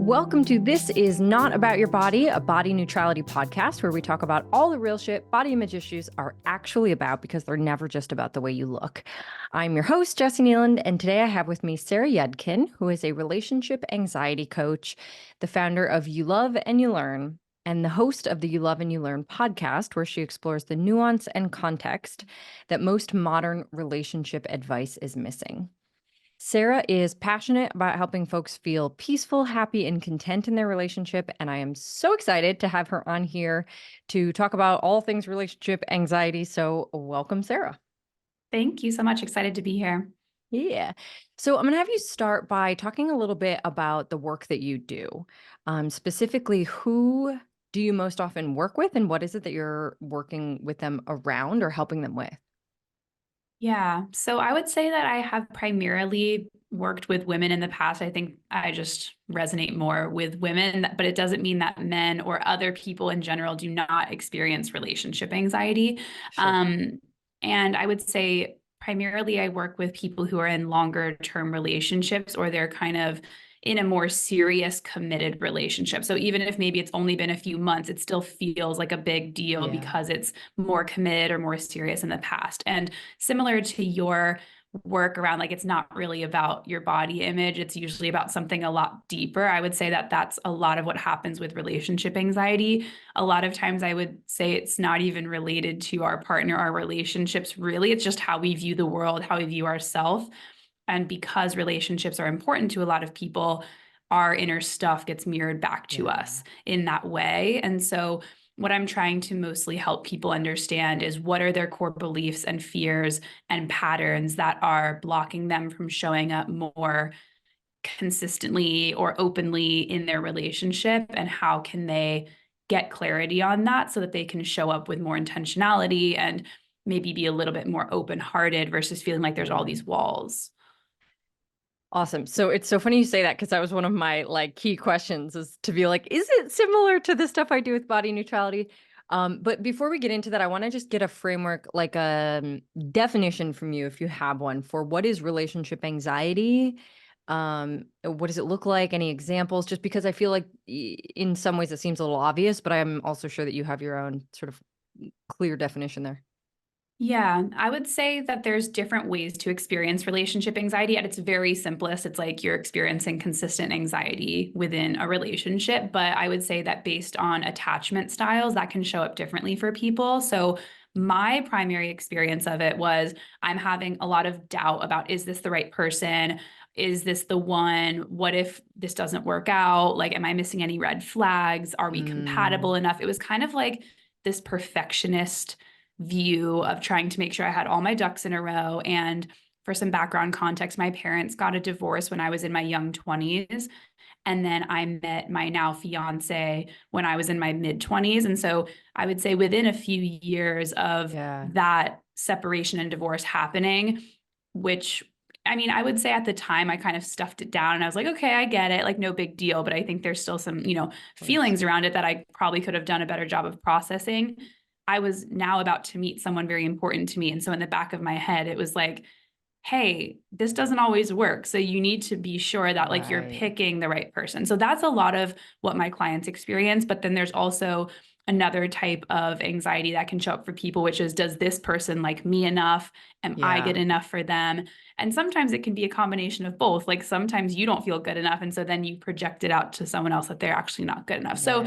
Welcome to This Is Not About Your Body, a body neutrality podcast where we talk about all the real shit body image issues are actually about because they're never just about the way you look. I'm your host, Jessie Nealand, and today I have with me Sarah Yudkin, who is a relationship anxiety coach, the founder of You Love and You Learn, and the host of the You Love and You Learn podcast, where she explores the nuance and context that most modern relationship advice is missing. Sarah is passionate about helping folks feel peaceful, happy, and content in their relationship. And I am so excited to have her on here to talk about all things relationship anxiety. So welcome, Sarah. Thank you so much. Excited to be here. Yeah. So I'm going to have you start by talking a little bit about the work that you do. Specifically, who do you most often work with, and what is it that you're working with them around or helping them with? Yeah. So I would say that I have primarily worked with women in the past. I think I just resonate more with women, but it doesn't mean that men or other people in general do not experience relationship anxiety. Sure. And I would say primarily I work with people who are in longer term relationships, or they're kind of in a more serious, committed relationship. So even if maybe it's only been a few months, it still feels like a big deal because it's more committed or more serious in the past. And similar to your work around, like, it's not really about your body image, it's usually about something a lot deeper. I would say that that's a lot of what happens with relationship anxiety. A lot of times I would say it's not even related to our partner, our relationships, really. It's just how we view the world, how we view ourselves. And because relationships are important to a lot of people, our inner stuff gets mirrored back to us in that way. And so what I'm trying to mostly help people understand is what are their core beliefs and fears and patterns that are blocking them from showing up more consistently or openly in their relationship, and how can they get clarity on that so that they can show up with more intentionality and maybe be a little bit more open-hearted versus feeling like there's all these walls. Awesome. So it's so funny you say that, because that was one of my key questions, is to be like, is it similar to the stuff I do with body neutrality? But before we get into that, I want to just get a framework, like a definition from you, if you have one, for what is relationship anxiety. What does it look like? Any examples? Just because I feel like in some ways it seems a little obvious, but I'm also sure that you have your own sort of clear definition there. Yeah, I would say that there's different ways to experience relationship anxiety. At its very simplest, it's like you're experiencing consistent anxiety within a relationship. But I would say that based on attachment styles, that can show up differently for people. So my primary experience of it was I'm having a lot of doubt about, is this the right person? Is this the one? What if this doesn't work out? Like, am I missing any red flags? Are we compatible enough? It was kind of like this perfectionist view of trying to make sure I had all my ducks in a row. And for some background context, my parents got a divorce when I was in my young 20s. And then I met my now fiance when I was in my mid 20s. And so I would say within a few years of that separation and divorce happening, which, I mean, I would say at the time I kind of stuffed it down and I was like, okay, I get it, like, no big deal. But I think there's still some, feelings around it that I probably could have done a better job of processing. I was now about to meet someone very important to me. And so in the back of my head, it was like, hey, this doesn't always work. So you need to be sure that like you're picking the right person. So that's a lot of what my clients experience. But then there's also another type of anxiety that can show up for people, which is, does this person like me enough? Am I good enough for them? And sometimes it can be a combination of both. Like, sometimes you don't feel good enough, and so then you project it out to someone else that they're actually not good enough. So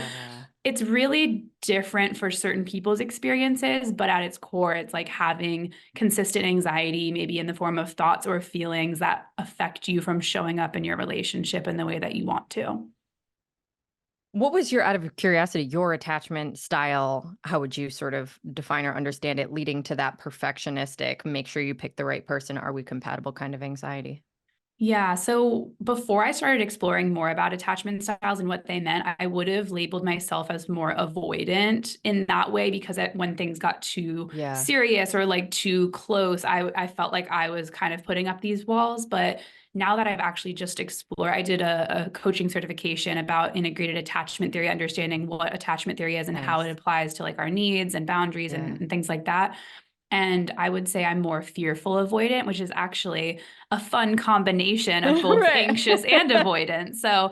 it's really different for certain people's experiences, but at its core, it's like having consistent anxiety, maybe in the form of thoughts or feelings that affect you from showing up in your relationship in the way that you want to. What was out of curiosity, your attachment style? How would you sort of define or understand it, leading to that perfectionistic, make sure you pick the right person, are we compatible kind of anxiety? Yeah. So before I started exploring more about attachment styles and what they meant, I would have labeled myself as more avoidant in that way, because when things got too serious or like too close, I felt like I was kind of putting up these walls. But now that I've actually just explored, I did a coaching certification about integrated attachment theory, understanding what attachment theory is and how it applies to like our needs and boundaries and things like that. And I would say I'm more fearful avoidant, which is actually a fun combination of both Right. anxious and avoidant. So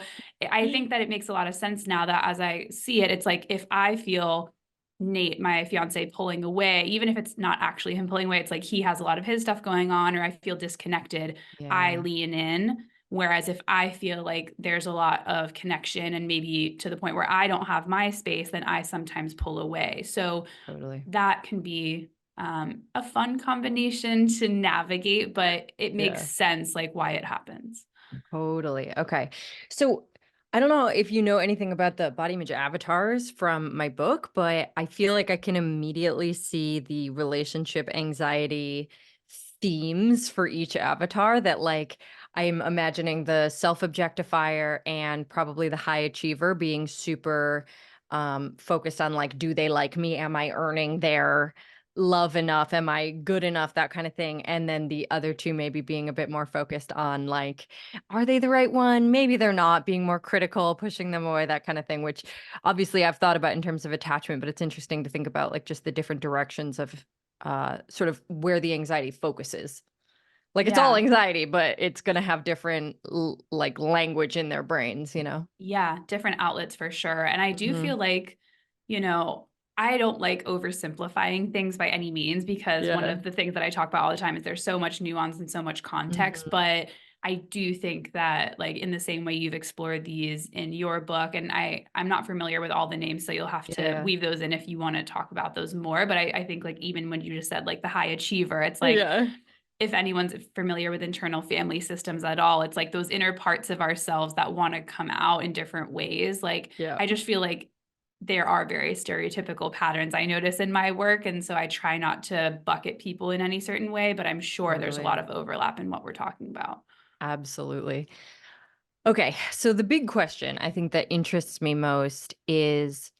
I think that it makes a lot of sense now that as I see it, it's like if I feel Nate, my fiance, pulling away, even if it's not actually him pulling away, it's like he has a lot of his stuff going on, or I feel disconnected, I Yeah, lean in. Whereas if I feel like there's a lot of connection and maybe to the point where I don't have my space, then I sometimes pull away. So totally. that can be a fun combination to navigate, but it makes Yeah. sense like why it happens. Totally. Okay. So I don't know if you know anything about the body image avatars from my book, but I feel like I can immediately see the relationship anxiety themes for each avatar that like I'm imagining the self-objectifier and probably the high achiever being super focused on like, do they like me? Am I earning their love enough? Am I good enough? That kind of thing. And then the other two maybe being a bit more focused on like, are they the right one? Maybe they're not, being more critical, pushing them away, that kind of thing, which obviously I've thought about in terms of attachment, but it's interesting to think about like just the different directions of sort of where the anxiety focuses. Like it's all Yeah. anxiety, but it's going to have different like language in their brains, you know? Yeah, different outlets for sure. And I do Hmm. feel like, you know, I don't like oversimplifying things by any means because one Yeah. of the things that I talk about all the time is there's so much nuance and so much context. Hmm. But I do think that like in the same way you've explored these in your book, and I'm not familiar with all the names, so you'll have to Yeah. weave those in if you want to talk about those more. But I think like even when you just said like the high achiever, it's like Yeah. if anyone's familiar with internal family systems at all, it's like those inner parts of ourselves that want to come out in different ways. Like, Yeah. I just feel like there are very stereotypical patterns I notice in my work. And so I try not to bucket people in any certain way, but I'm sure there's a Totally. lot of overlap in what we're talking about. Absolutely. Okay. So the big question I think that interests me most is,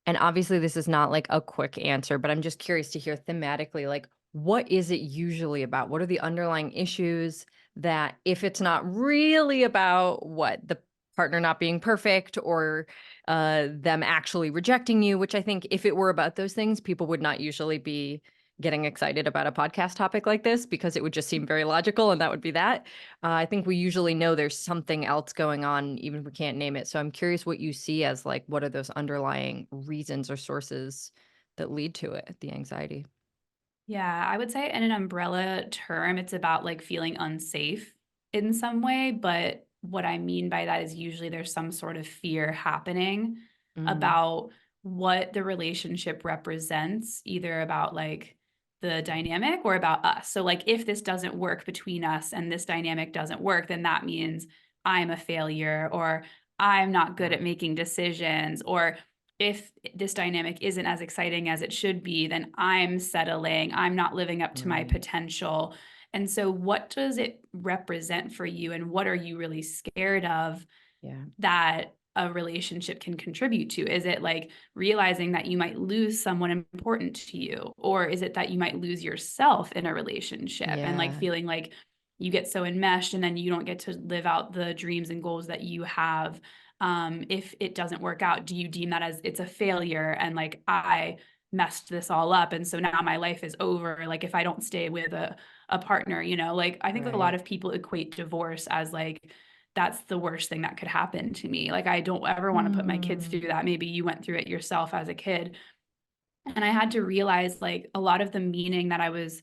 and obviously this is not like a quick answer, but I'm just curious to hear thematically, like, what is it usually about? What are the underlying issues that if it's not really about what the partner not being perfect or them actually rejecting you, which I think if it were about those things, people would not usually be getting excited about a podcast topic like this because it would just seem very logical and that would be that. I think we usually know there's something else going on, even if we can't name it. So I'm curious what you see as like, what are those underlying reasons or sources that lead to it, the anxiety? Yeah, I would say in an umbrella term, it's about like feeling unsafe in some way. But what I mean by that is usually there's some sort of fear happening Mm, about what the relationship represents, either about like the dynamic or about us. So, like, if this doesn't work between us and this dynamic doesn't work, then that means I'm a failure or I'm not good yeah. at making decisions or if this dynamic isn't as exciting as it should be, then I'm settling, I'm not living up to my Mm, potential. And so, what does it represent for you? And what are you really scared of yeah. that a relationship can contribute to? Is it like realizing that you might lose someone important to you? Or is it that you might lose yourself in a relationship and like Yeah. feeling like you get so enmeshed and then you don't get to live out the dreams and goals that you have? If it doesn't work out, do you deem that as it's a failure and like I messed this all up and so now my life is over like if I don't stay with a partner, like I think a lot Right. of people equate divorce as like that's the worst thing that could happen to me. Like, I don't ever want to put my kids through Mm, that. Maybe you went through it yourself as a kid. And I had to realize like a lot of the meaning that I was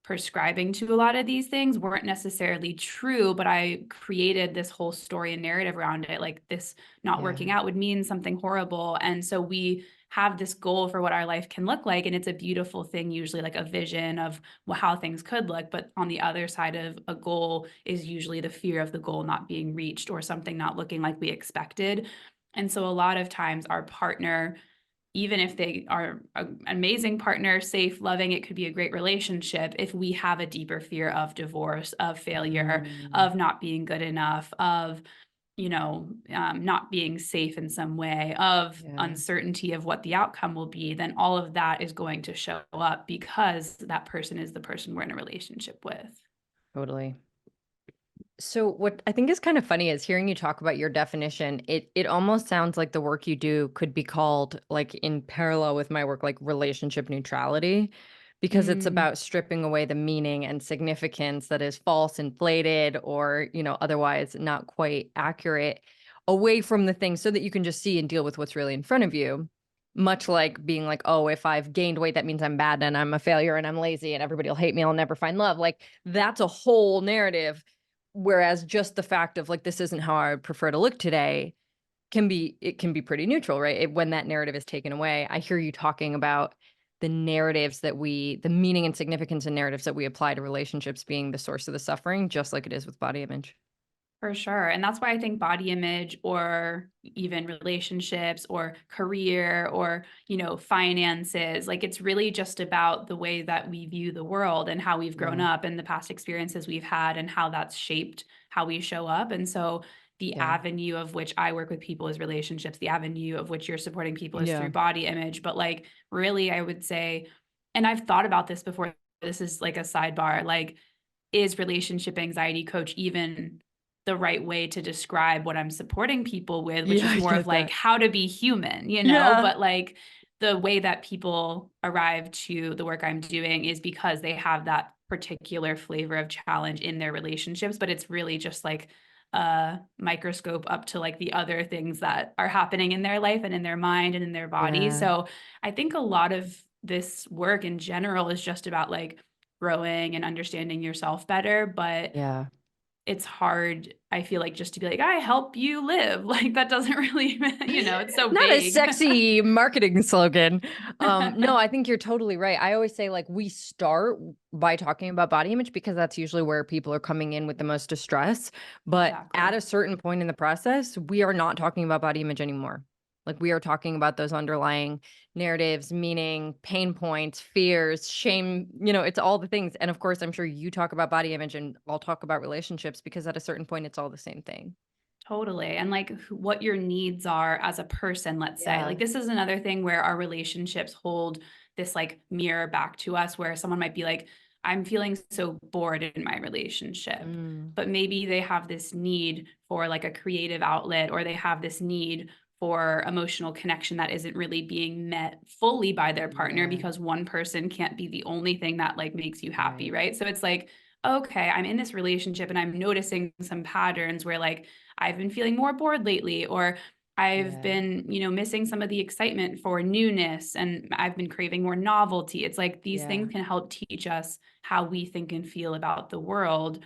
prescribing to a lot of these things weren't necessarily true, but I created this whole story and narrative around it. Like this not working yeah. out would mean something horrible. And so we have this goal for what our life can look like. And it's a beautiful thing, usually like a vision of how things could look. But on the other side of a goal is usually the fear of the goal not being reached or something not looking like we expected. And so a lot of times our partner even if they are an amazing partner, safe, loving, it could be a great relationship. If we have a deeper fear of divorce, of failure, Mm, of not being good enough, of not being safe in some way, of yeah. uncertainty of what the outcome will be, then all of that is going to show up because that person is the person we're in a relationship with. Totally. So what I think is kind of funny is hearing you talk about your definition, it almost sounds like the work you do could be called like in parallel with my work, like relationship neutrality, because it's Mm, about stripping away the meaning and significance that is false, inflated, or, otherwise not quite accurate away from the thing so that you can just see and deal with what's really in front of you. Much like being like, oh, if I've gained weight, that means I'm bad and I'm a failure and I'm lazy and everybody will hate me. I'll never find love. Like that's a whole narrative. Whereas just the fact of like, this isn't how I would prefer to look today it can be pretty neutral, right? When that narrative is taken away. I hear you talking about the the meaning and significance and narratives that we apply to relationships being the source of the suffering, just like it is with body image. for sure. And that's why I think body image or even relationships or career or, finances, like it's really just about the way that we view the world and how we've grown Yeah. up and the past experiences we've had and how that's shaped how we show up. And so the Yeah. avenue of which I work with people is relationships, the avenue of which you're supporting people is Yeah. through body image. But like, really, I would say, and I've thought about this before, this is like a sidebar, like, is relationship anxiety coach even the right way to describe what I'm supporting people with, which Yeah, is I more of get like that. how to be human, Yeah. but like the way that people arrive to the work I'm doing is because they have that particular flavor of challenge in their relationships, but it's really just like a microscope up to like the other things that are happening in their life and in their mind and in their body. Yeah. So I think a lot of this work in general is just about like growing and understanding yourself better, but Yeah. it's hard, I feel like, just to be like, I help you live. Like that doesn't really, it's so Not a vague. sexy marketing slogan. No, I think you're totally right. I always say like we start by talking about body image because that's usually where people are coming in with the most distress. But at Exactly. a certain point in the process, we are not talking about body image anymore. Like we are talking about those underlying narratives, meaning, pain points, fears, shame, it's all the things. And of course, I'm sure you talk about body image and I'll talk about relationships because at a certain point, it's all the same thing. Totally. And like what your needs are as a person, let's say. Yeah. Like this is another thing where our relationships hold this like mirror back to us where someone might be like, I'm feeling so bored in my relationship. Mm, But maybe they have this need for like a creative outlet or they have this need for emotional connection that isn't really being met fully by their partner yeah. because one person can't be the only thing that like makes you happy, Right. right? So it's like, okay, I'm in this relationship and I'm noticing some patterns where like I've been feeling more bored lately, or I've Yeah. been, missing some of the excitement for newness and I've been craving more novelty. It's like these Yeah. things can help teach us how we think and feel about the world,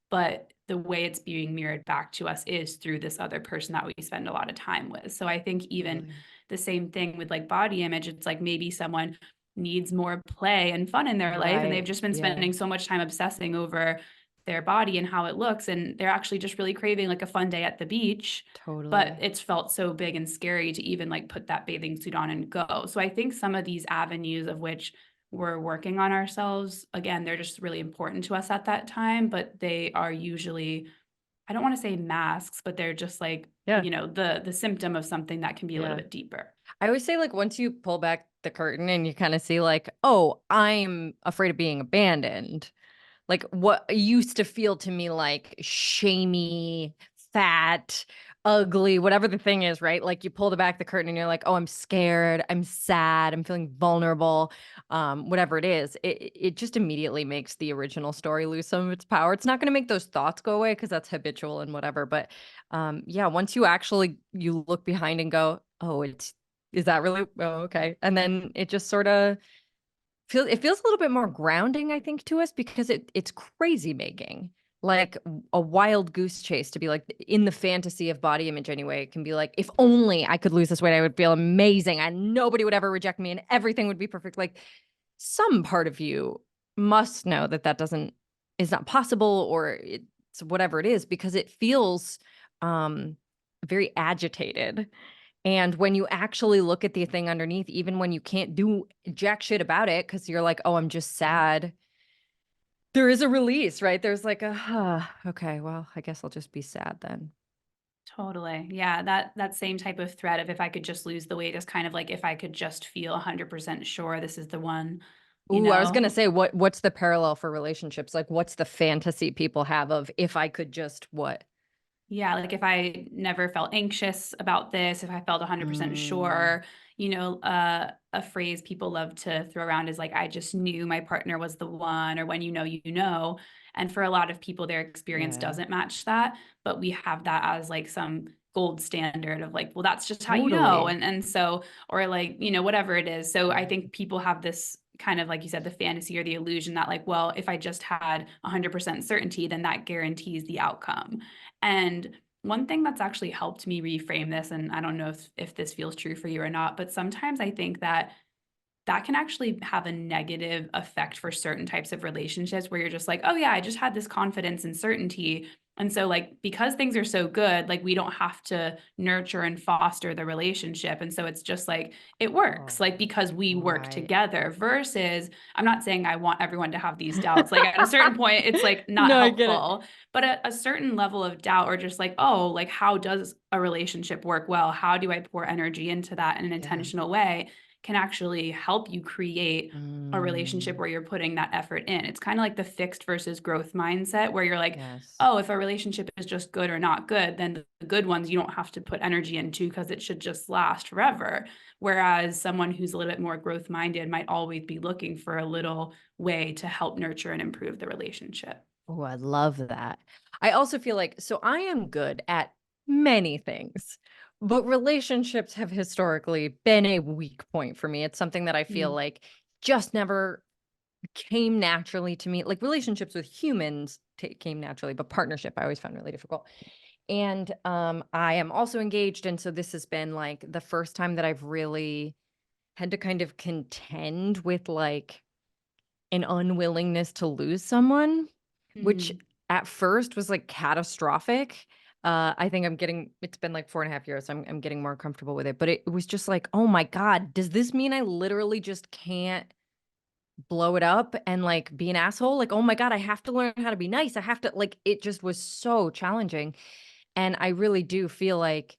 but the way it's being mirrored back to us is through this other person that we spend a lot of time with. So I think even Totally. the same thing with like body image, it's like maybe someone needs more play and fun in their life and they've Right. just been Yeah. spending so much time obsessing over their body and how it looks and they're actually just really craving like a fun day at the beach, but Totally. it's felt so big and scary to even like put that bathing suit on and go. So I think some of these avenues of which we're working on ourselves, again, they're just really important to us at that time, but they are usually, I don't want to say masks, but they're just like, Yeah. the symptom of something that can be a little Yeah. bit deeper. I always say like once you pull back the curtain and you kind of see like, oh, I'm afraid of being abandoned. Like what used to feel to me like shamey, fat, ugly, whatever the thing is, right? Like you pull the back the curtain and you're like, oh, I'm scared, I'm sad, I'm feeling vulnerable, whatever it is. It just immediately makes the original story lose some of its power. It's not going to make those thoughts go away because that's habitual and whatever. But yeah, once you look behind and go, oh, is that really? Oh, okay. And then it just sort of feels a little bit more grounding, I think, to us because it's crazy making. Like a wild goose chase to be like in the fantasy of body image anyway. It can be like, if only I could lose this weight, I would feel amazing and nobody would ever reject me and everything would be perfect. Like some part of you must know that is not possible or it's whatever it is because it feels um very agitated. And when you actually look at the thing underneath, even when you can't do jack shit about it, because you're like, oh, I'm just sad, there is a release, right? There's like okay, well, I guess I'll just be sad then. Totally. Yeah, that same type of threat of if I could just lose the weight is kind of like if I could just feel 100% sure this is the one, you Ooh, I was gonna know. say, what's the parallel for relationships? Like, what's the fantasy people have of if I could just what? Yeah, like if I never felt anxious about this, if I felt 100% Mm, sure, a phrase people love to throw around is like, I just knew my partner was the one, or when you know, you know. And for a lot of people, their experience Yeah. doesn't match that, but we have that as like some gold standard of like, well, that's just how you know. Totally. And so, or like, whatever it is. So I Yeah. think people have this kind of, like you said, the fantasy or the illusion that like, well, if I just had 100% certainty, then that guarantees the outcome. And one thing that's actually helped me reframe this, and I don't know if this feels true for you or not, but sometimes I think that that can actually have a negative effect for certain types of relationships where you're just like, oh yeah, I just had this confidence and certainty. And so like, because things are so good, like we don't have to nurture and foster the relationship. And so it's just like, it works like Oh, because we work right. together versus, I'm not saying I want everyone to have these doubts. Like at a certain point, it's like not No, I get it. helpful, but a certain level of doubt or just like, oh, like how does a relationship work well? How do I pour energy into that in an Yeah. intentional way? Can actually help you create a relationship Mm, where you're putting that effort in. It's kind of like the fixed versus growth mindset where you're like, yes. oh, if a relationship is just good or not good, then the good ones you don't have to put energy into because it should just last forever. Whereas someone who's a little bit more growth minded might always be looking for a little way to help nurture and improve the relationship. Oh, I love that. I also feel like, so I am good at many things, but relationships have historically been a weak point for me. It's something that I feel Mm. like just never came naturally to me. Like relationships with humans came naturally, but partnership I always found really difficult. And I am also engaged. And so this has been like the first time that I've really had to kind of contend with like an unwillingness to lose someone, which Mm. at first was like catastrophic. I think it's been like 4.5 years. So I'm getting more comfortable with it. But it was just like, oh my God, does this mean I literally just can't blow it up and like be an asshole? Like, oh my God, I have to learn how to be nice. I have to like, it just was so challenging. And I really do feel like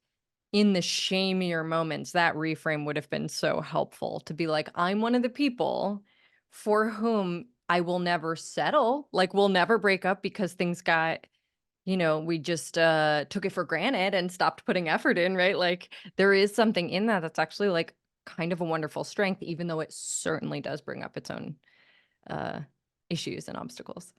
in the shamier moments, that reframe would have been so helpful to be like, I'm one of the people for whom I will never settle. Like, we'll never break up because things got, we just took it for granted and stopped putting effort in, right? Like, there is something in that that's actually like kind of a wonderful strength, even though it certainly does bring up its own uh, issues and obstacles.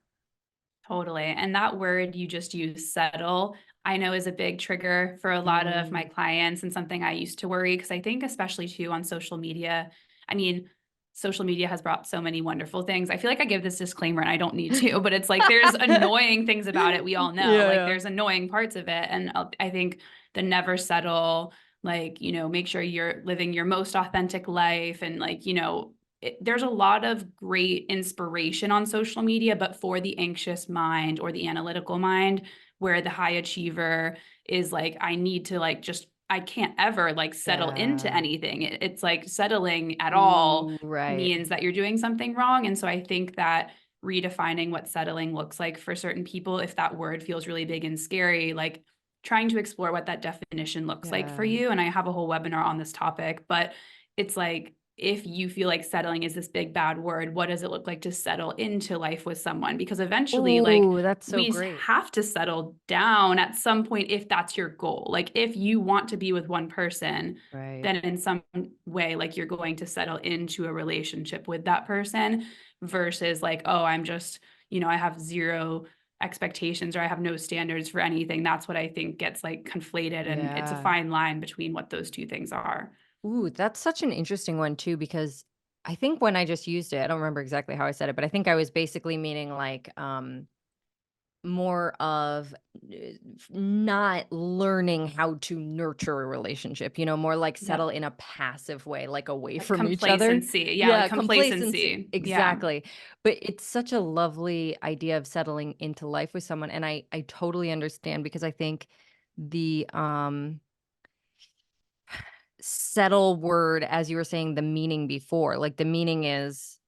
Totally. And that word you just used, settle, I know is a big trigger for a lot of my Mm. clients and something I used to worry because I think, especially too, on social media. I mean, social media has brought so many wonderful things. I feel like I give this disclaimer and I don't need to, but it's like there's annoying things about it. We all know, Yeah, like yeah. there's annoying parts of it. And I think the never settle, like, make sure you're living your most authentic life and like, there's a lot of great inspiration on social media, but for the anxious mind or the analytical mind, where the high achiever is like, I need to like just, I can't ever like settle into Yeah. anything. It's like settling at all Ooh, right. means that you're doing something wrong. And so I think that redefining what settling looks like for certain people, if that word feels really big and scary, like trying to explore what that definition looks like for Yeah. you. And I have a whole webinar on this topic, but it's like, if you feel like settling is this big bad word, what does it look like to settle into life with someone? Because eventually, like, Ooh, that's so we great. have to settle down at some point if that's your goal. Like, if you want to be with one person, Right. then in some way, like, you're going to settle into a relationship with that person versus, like, oh, I'm just, I have zero expectations or I have no standards for anything. That's what I think gets like conflated. And it's a Yeah. fine line between what those two things are. Ooh, that's such an interesting one too, because I think when I just used it, I don't remember exactly how I said it, but I think I was basically meaning like more of not learning how to nurture a relationship, more like Yep. settle in a passive way, like away Like from each other. complacency. Yeah, like Yeah, complacency. complacency. Yeah. Exactly. But it's such a lovely idea of settling into life with someone. And I totally understand because I think the settle word, as you were saying, the meaning before, like the meaning is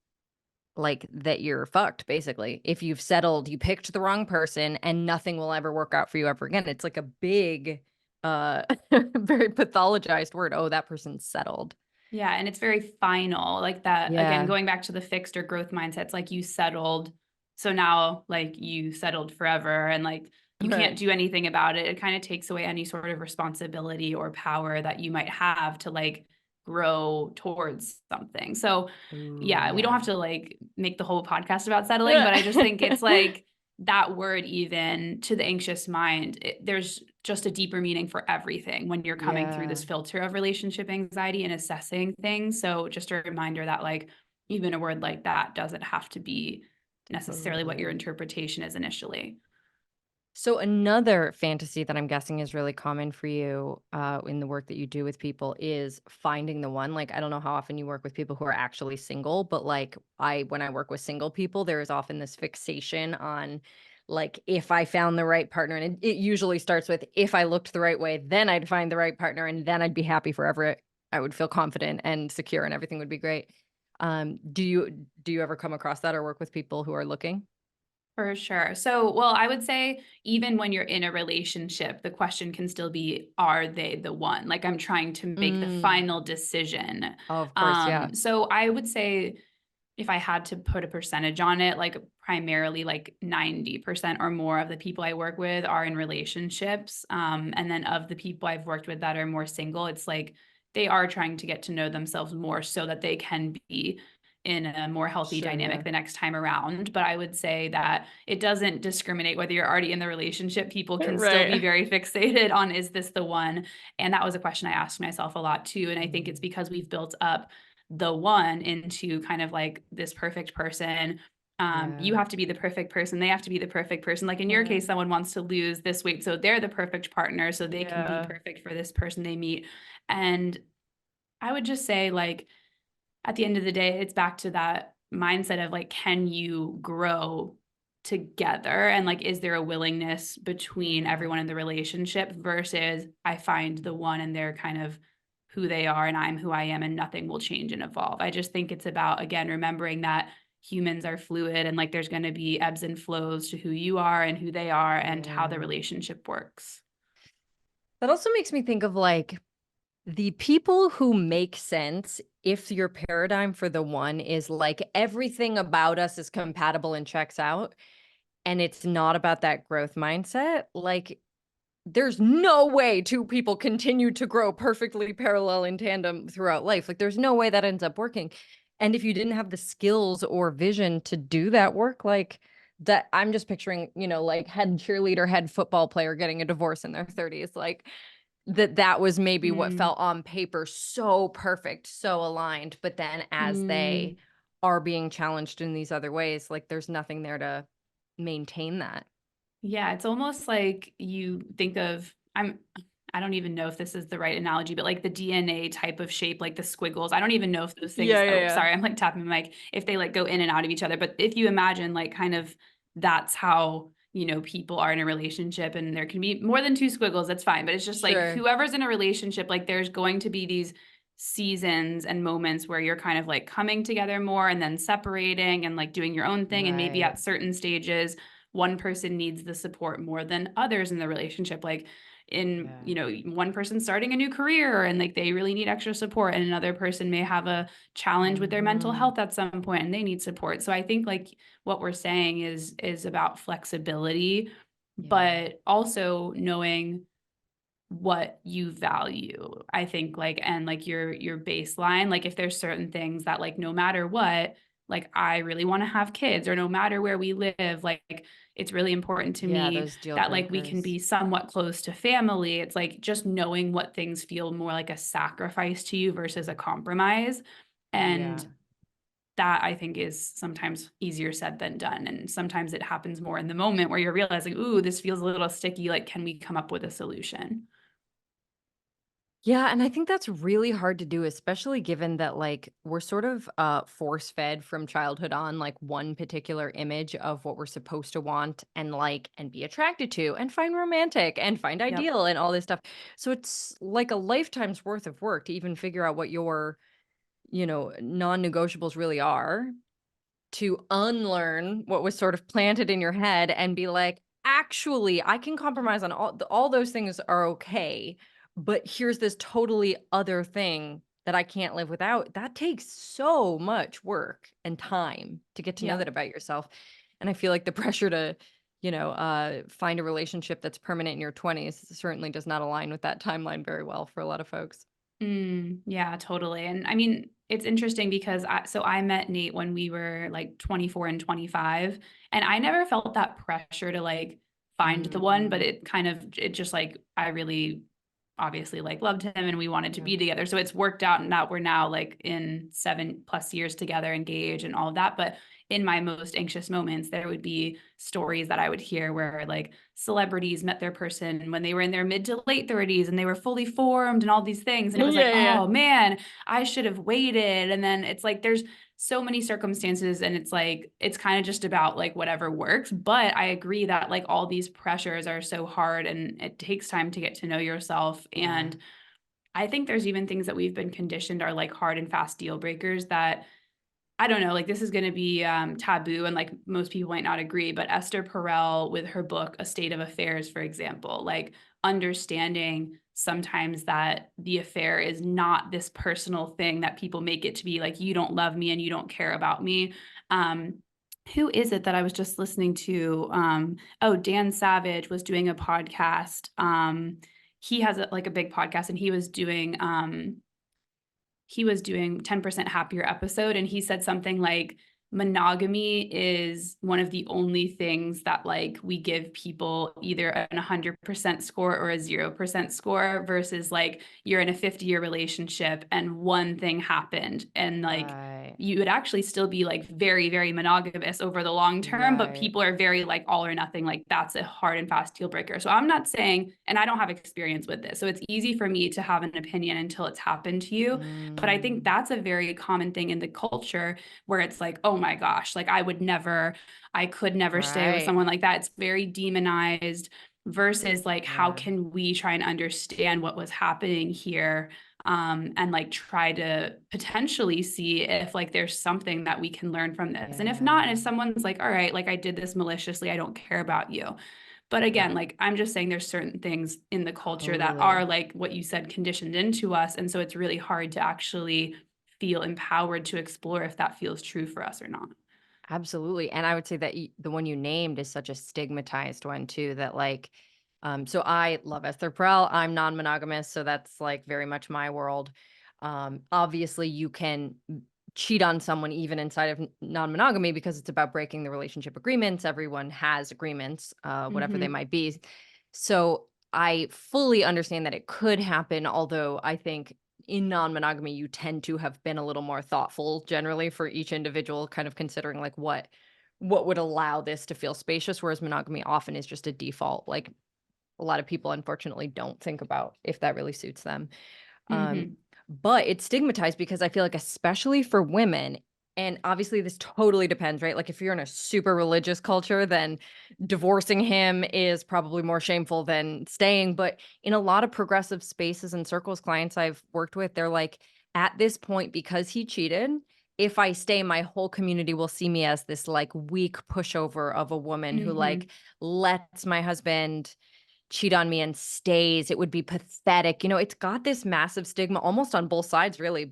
like that you're fucked, basically. If you've settled, you picked the wrong person and nothing will ever work out for you ever again. It's like a big, very pathologized word. Oh, that person's settled. Yeah. And it's very final. Like that, again, Yeah. going back to the fixed or growth mindset, it's like you settled. So now, like, you settled forever and like you can't Right. do anything about it. It kind of takes away any sort of responsibility or power that you might have to like grow towards something. So Ooh, yeah, we don't have yeah. to like make the whole podcast about settling, but I just think it's like that word, even to the anxious mind, there's just a deeper meaning for everything when you're coming through Yeah, this filter of relationship anxiety and assessing things. So just a reminder that like even a word like that doesn't have to be necessarily what your totally. interpretation is initially. So another fantasy that I'm guessing is really common for you in the work that you do with people is finding the one. Like, I don't know how often you work with people who are actually single, but like when I work with single people, there is often this fixation on like if I found the right partner, and it usually starts with if I looked the right way, then I'd find the right partner, and then I'd be happy forever. I would feel confident and secure, and everything would be great. Do you ever come across that or work with people who are looking? For sure. So, well, I would say even when you're in a relationship, the question can still be, are they the one? Like I'm trying to make the Mm. final decision. Oh, of course, yeah. So I would say if I had to put a percentage on it, like primarily like 90% or more of the people I work with are in relationships. And then of the people I've worked with that are more single, it's like they are trying to get to know themselves more so that they can be in a more healthy Sure, dynamic yeah. the next time around. But I would say that it doesn't discriminate whether you're already in the relationship. People can still be Right. very fixated on, is this the one? And that was a question I asked myself a lot too. And I think it's Mm. because we've built up the one into kind of like this perfect person. You Yeah. have to be the perfect person. They have to be the perfect person. Like in your Yeah. case, someone wants to lose this weight. So they're the perfect partner. So they can be Yeah. perfect for this person they meet. And I would just say, like, at the end of the day, it's back to that mindset of like, can you grow together? And like, is there a willingness between Yeah. everyone in the relationship versus I find the one and they're kind of who they are and I'm who I am and nothing will change and evolve. I just think it's about, again, remembering that humans are fluid and like there's going to be ebbs and flows to who you are and who they are and how the Yeah. relationship works. That also makes me think of like the people who make sense if your paradigm for the one is like everything about us is compatible and checks out, and it's not about that growth mindset. Like, there's no way two people continue to grow perfectly parallel in tandem throughout life. Like, there's no way that ends up working. And if you didn't have the skills or vision to do that work, like that, I'm just picturing, like head cheerleader, head football player getting a divorce in their 30s. Like, that was maybe what Mm, felt on paper so perfect, so aligned. But then as they mm. are being challenged in these other ways, like there's nothing there to maintain that. Yeah, it's almost like you think of I don't even know if this is the right analogy, but like the DNA type of shape, like the squiggles. I don't even know if those Yeah, things, yeah, oh, yeah. sorry, I'm like tapping my mic, if they like go in and out of each other. But if you imagine like kind of that's how, people are in a relationship and there can be more than two squiggles, that's fine. But it's just like Sure. whoever's in a relationship, like there's going to be these seasons and moments where you're kind of like coming together more and then separating and like doing your own thing. And maybe Right. at certain stages, one person needs the support more than others in the relationship. Like in, Yeah. one person starting a new career and like they really need extra support, and another person may have a challenge with their mental Mhm. health at some point and they need support. So I think like what we're saying is about flexibility, Yeah. but also knowing what you value. I think like, and like your baseline, like if there's certain things that like no matter what, like I really want to have kids, or no matter where we live, like it's really important to Yeah, me those deal that like we can breakers. be somewhat close to family. It's like just knowing what things feel more like a sacrifice to you versus a compromise. And Yeah. that I think is sometimes easier said than done. And sometimes it happens more in the moment where you're realizing, ooh, this feels a little sticky. Like, can we come up with a solution? Yeah, and I think that's really hard to do, especially given that like we're sort of force-fed from childhood on like one particular image of what we're supposed to want and like and be attracted to and find romantic and find Yep. ideal and all this stuff. So it's like a lifetime's worth of work to even figure out what your, non-negotiables really are, to unlearn what was sort of planted in your head and be like, actually, I can compromise on all those things are okay, but here's this totally other thing that I can't live without. That takes so much work and time to get to know that Yep. about yourself. And I feel like the pressure to, find a relationship that's permanent in your 20s certainly does not align with that timeline very well for a lot of folks. Yeah, totally. And I mean, it's interesting because I met Nate when we were like 24 and 25, and I never felt that pressure to like find the one, but Mm, it just like, I really obviously like loved him and we wanted to yeah. be together. So it's worked out and that we're now like in 7+ years together, engaged and all of that. But in my most anxious moments, there would be stories that I would hear where like celebrities met their person when they were in their mid to late 30s and they were fully formed and all these things. And it was like, Yeah, yeah. oh man, I should have waited. And then it's like, there's so many circumstances and it's like, it's kind of just about like whatever works. But I agree that like all these pressures are so hard and it takes time to get to know yourself. Yeah. And I think there's even things that we've been conditioned are like hard and fast deal breakers that I don't know, like this is going to be taboo and like most people might not agree, but Esther Perel with her book, A State of Affairs, for example, like understanding sometimes that the affair is not this personal thing that people make it to be like, you don't love me and you don't care about me. Um, who is it that I was just listening to? Oh, Dan Savage was doing a podcast. He has like a big podcast and he was doing 10% happier episode and he said something like monogamy is one of the only things that like we give people either an 100% score or a 0% score versus like you're in a 50-year relationship and one thing happened and like Right. you would actually still be like very very monogamous over the long term, but Right. people are very like all or nothing, like that's a hard and fast deal breaker. So I'm not saying, and I don't have experience with this, so it's easy for me to have an opinion until it's happened to you, but I think Mm, that's a very common thing in the culture where it's like, oh my gosh, like I could never stay with right. someone like that. It's very demonized versus like, how Yeah. can we try and understand what was happening here? And like try to potentially see if like there's something that we can learn from this. And if not, and Yeah. if someone's like, all right, like I did this maliciously, I don't care about you. But Yeah. again, like I'm just saying there's certain things in the culture that are Totally. like what you said, conditioned into us. And so it's really hard to actually feel empowered to explore if that feels true for us or not. Absolutely. And I would say that the one you named is such a stigmatized one too, that like, so I love Esther Perel. I'm non-monogamous, so that's like very much my world. Obviously you can cheat on someone even inside of non-monogamy because it's about breaking the relationship agreements. Everyone has agreements, whatever they Mm-hmm. might be. So I fully understand that it could happen, although I think in non-monogamy you tend to have been a little more thoughtful generally for each individual, kind of considering like what would allow this to feel spacious, whereas monogamy often is just a default. Like a lot of people unfortunately don't think about if that really suits them. Um, Mm-hmm. but it's stigmatized because I feel like especially for women, and obviously this totally depends, right? Like if you're in a super religious culture, then divorcing him is probably more shameful than staying. But in a lot of progressive spaces and circles, clients I've worked with, they're like, at this point, because he cheated, if I stay, my whole community will see me as this like weak pushover of a woman who Mm-hmm. like lets my husband cheat on me and stays. It would be pathetic. You know, it's got this massive stigma almost on both sides, really.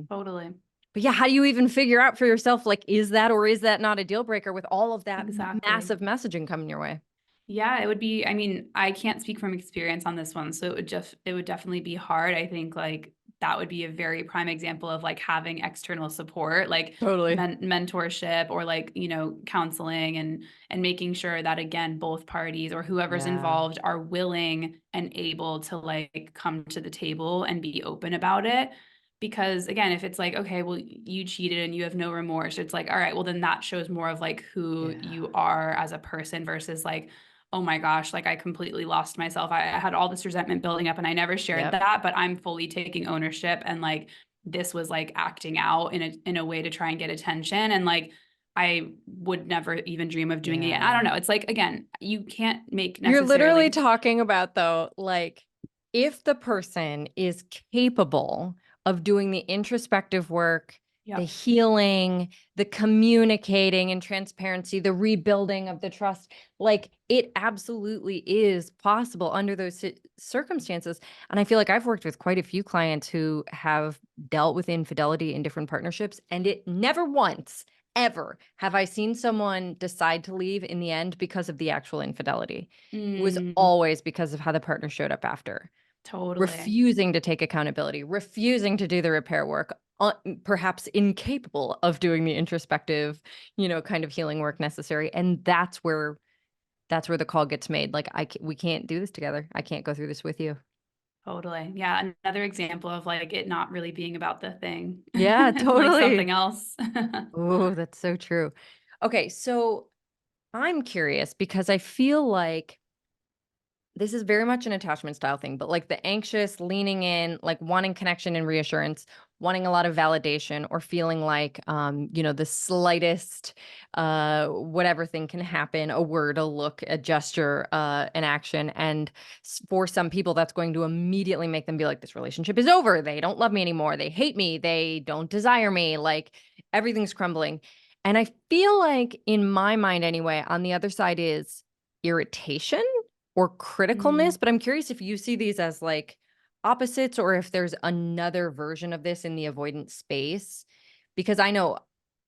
Totally. But yeah, how do you even figure out for yourself, like, is that or is that not a deal breaker with all of that Exactly. massive messaging coming your way? Yeah, it would be, I mean, I can't speak from experience on this one, so it would definitely be hard. I think like that would be a very prime example of like having external support, like Totally. mentorship or like, counseling and making sure that again both parties or whoever's Yeah. involved are willing and able to like come to the table and be open about it. Because again, if it's like, okay, well, you cheated and you have no remorse, it's like, all right, well, then that shows more of like who Yeah. you are as a person versus like, oh my gosh, like I completely lost myself. I had all this resentment building up and I never shared Yep. that, but I'm fully taking ownership and like this was like acting out in a way to try and get attention and like I would never even dream of doing it again. I Yeah. don't know. It's like again, you can't make You're literally necessarily. talking about, though, like, if the person is capable of doing the introspective work, the Yep. healing, the communicating and transparency, the rebuilding of the trust, like, it absolutely is possible under those circumstances. And I feel like I've worked with quite a few clients who have dealt with infidelity in different partnerships, and it never once ever have I seen someone decide to leave in the end because of the actual infidelity. It was Mm, always because of how the partner showed up after. Totally. refusing to take accountability, refusing to do the repair work, perhaps incapable of doing the introspective, kind of healing work necessary. And that's where the call gets made. Like, we can't do this together. I can't go through this with you. Totally. Yeah. Another example of like it not really being about the thing, Yeah, like totally. something else. Oh, that's so true. Okay, so I'm curious because I feel like this is very much an attachment style thing, but like the anxious, leaning in, like wanting connection and reassurance, wanting a lot of validation, or feeling like, the slightest, whatever thing can happen, a word, a look, a gesture, an action. And for some people, that's going to immediately make them be like, this relationship is over. They don't love me anymore. They hate me. They don't desire me. Like, everything's crumbling. And I feel like, in my mind anyway, on the other side is irritation or criticalness, Mm, but I'm curious if you see these as like opposites, or if there's another version of this in the avoidance space, because I know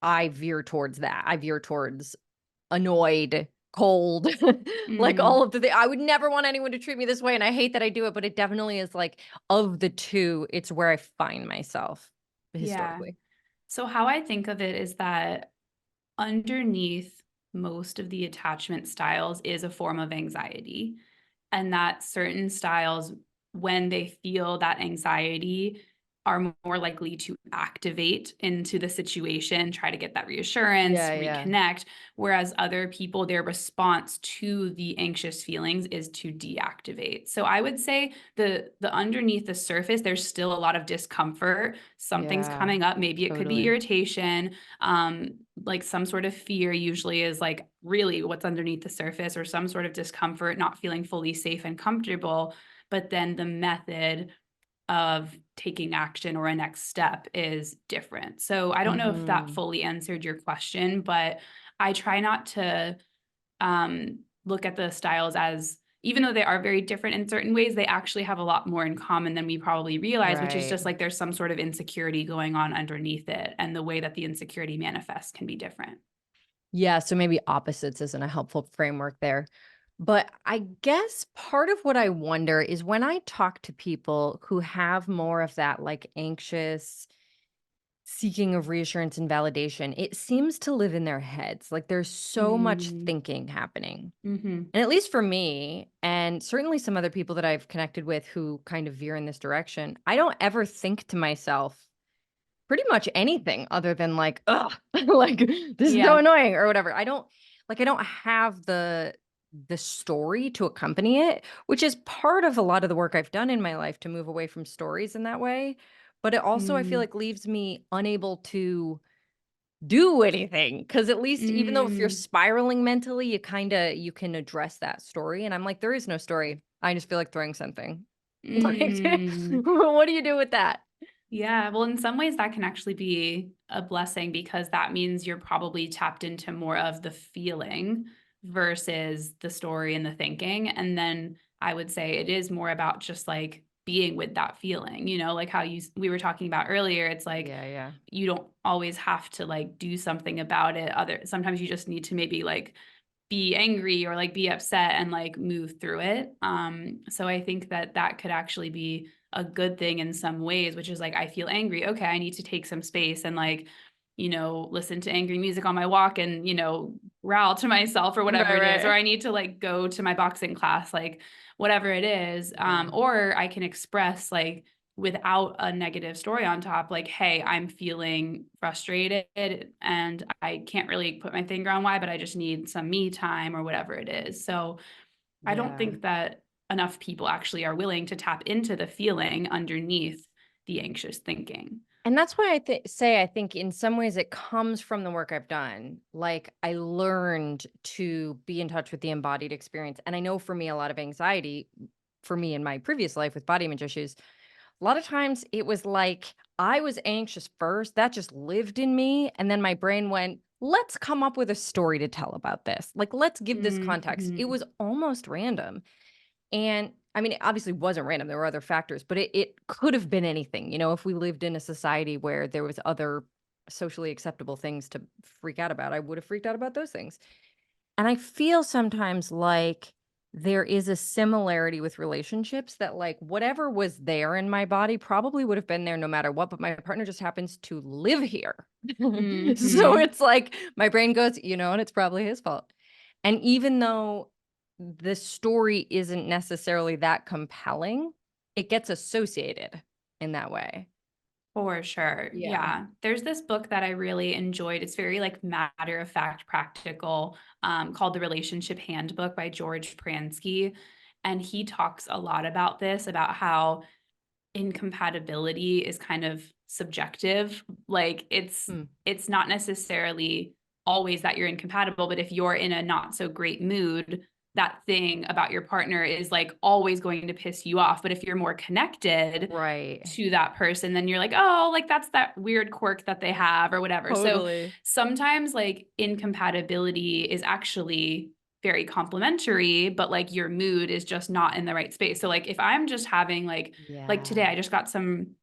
I veer towards that. I veer towards annoyed, cold, like all mm, of I would never want anyone to treat me this way, and I hate that I do it, but it definitely is like, of the two, it's where I find myself yeah. historically. So how I think of it is that underneath most of the attachment styles is a form of anxiety, and that certain styles, when they feel that anxiety, are more likely to activate into the situation, try to get that reassurance, Yeah, yeah. reconnect. Whereas other people, their response to the anxious feelings is to deactivate. So I would say the underneath the surface, there's still a lot of discomfort. Something's Yeah, coming up. Maybe it could be totally. irritation, like some sort of fear usually is like really what's underneath the surface, or some sort of discomfort, not feeling fully safe and comfortable. But then the method of taking action or a next step is different. So I don't know if that Mhm. fully answered your question, but I try not to look at the styles as, even though they are very different in certain ways, they actually have a lot more in common than we probably realize, which is Right. just like there's some sort of insecurity going on underneath it. And the way that the insecurity manifests can be different. Yeah, so maybe opposites isn't a helpful framework there. But I guess part of what I wonder is, when I talk to people who have more of that like anxious seeking of reassurance and validation, it seems to live in their heads. Like, there's so much Mm, thinking happening. hmm. And at least for me, and certainly some other people that I've connected with who kind of veer in this direction, I don't ever think to myself pretty much anything other than like, "Ugh, like, this is so Yeah. annoying," or whatever. I don't have the story to accompany it, which is part of a lot of the work I've done in my life to move away from stories in that way. But it also, I feel Mm, like, leaves me unable to do anything, because at least, even though if you're mm, spiraling mentally, you can address that story, and I'm like, there is no story. I just feel like throwing something. Like, mm. what do you do with that? Yeah, well, in some ways, that can actually be a blessing because that means you're probably tapped into more of the feeling versus the story and the thinking. And then I would say it is more about just like being with that feeling, like how we were talking about earlier. It's like Yeah, yeah. you don't always have to like do something about it. Sometimes you just need to maybe like be angry or like be upset and like move through it. So I think that that could actually be a good thing in some ways, which is like, I feel angry. Okay, I need to take some space and like, listen to angry music on my walk and, growl to myself or whatever Right, it is. Or right. I need to like go to my boxing class, like whatever it is. Yeah. Or I can express like, without a negative story on top, like, hey, I'm feeling frustrated and I can't really put my finger on why, but I just need some me time or whatever it is. So I don't Yeah. think that enough people actually are willing to tap into the feeling underneath the anxious thinking. And that's why I think in some ways it comes from the work I've done. Like, I learned to be in touch with the embodied experience. And I know, for me, a lot of anxiety, for me in my previous life with body image issues, a lot of times it was like I was anxious first. That just lived in me. And then my brain went, let's come up with a story to tell about this. Like, let's give this context. It Mm-hmm. was almost random. And I mean, it obviously wasn't random. There were other factors, but it could have been anything. If we lived in a society where there was other socially acceptable things to freak out about, I would have freaked out about those things. And I feel sometimes like there is a similarity with relationships that like whatever was there in my body probably would have been there no matter what, but my partner just happens to live here. So Hmm. it's like my brain goes, and it's probably his fault. And even though the story isn't necessarily that compelling, it gets associated in that way. For sure. Yeah. Yeah. There's this book that I really enjoyed. It's very like matter of fact, practical, called The Relationship Handbook by George Pransky. And he talks a lot about this, about how incompatibility is kind of subjective. Like Hmm. it's not necessarily always that you're incompatible, but if you're in a not so great mood, that thing about your partner is like always going to piss you off. But if you're more connected Right. to that person, then you're like, oh, like that's that weird quirk that they have or whatever. So Totally. sometimes like incompatibility is actually very complimentary, but like your mood is just not in the right space. So like if I'm just having like today, Yeah. I just got some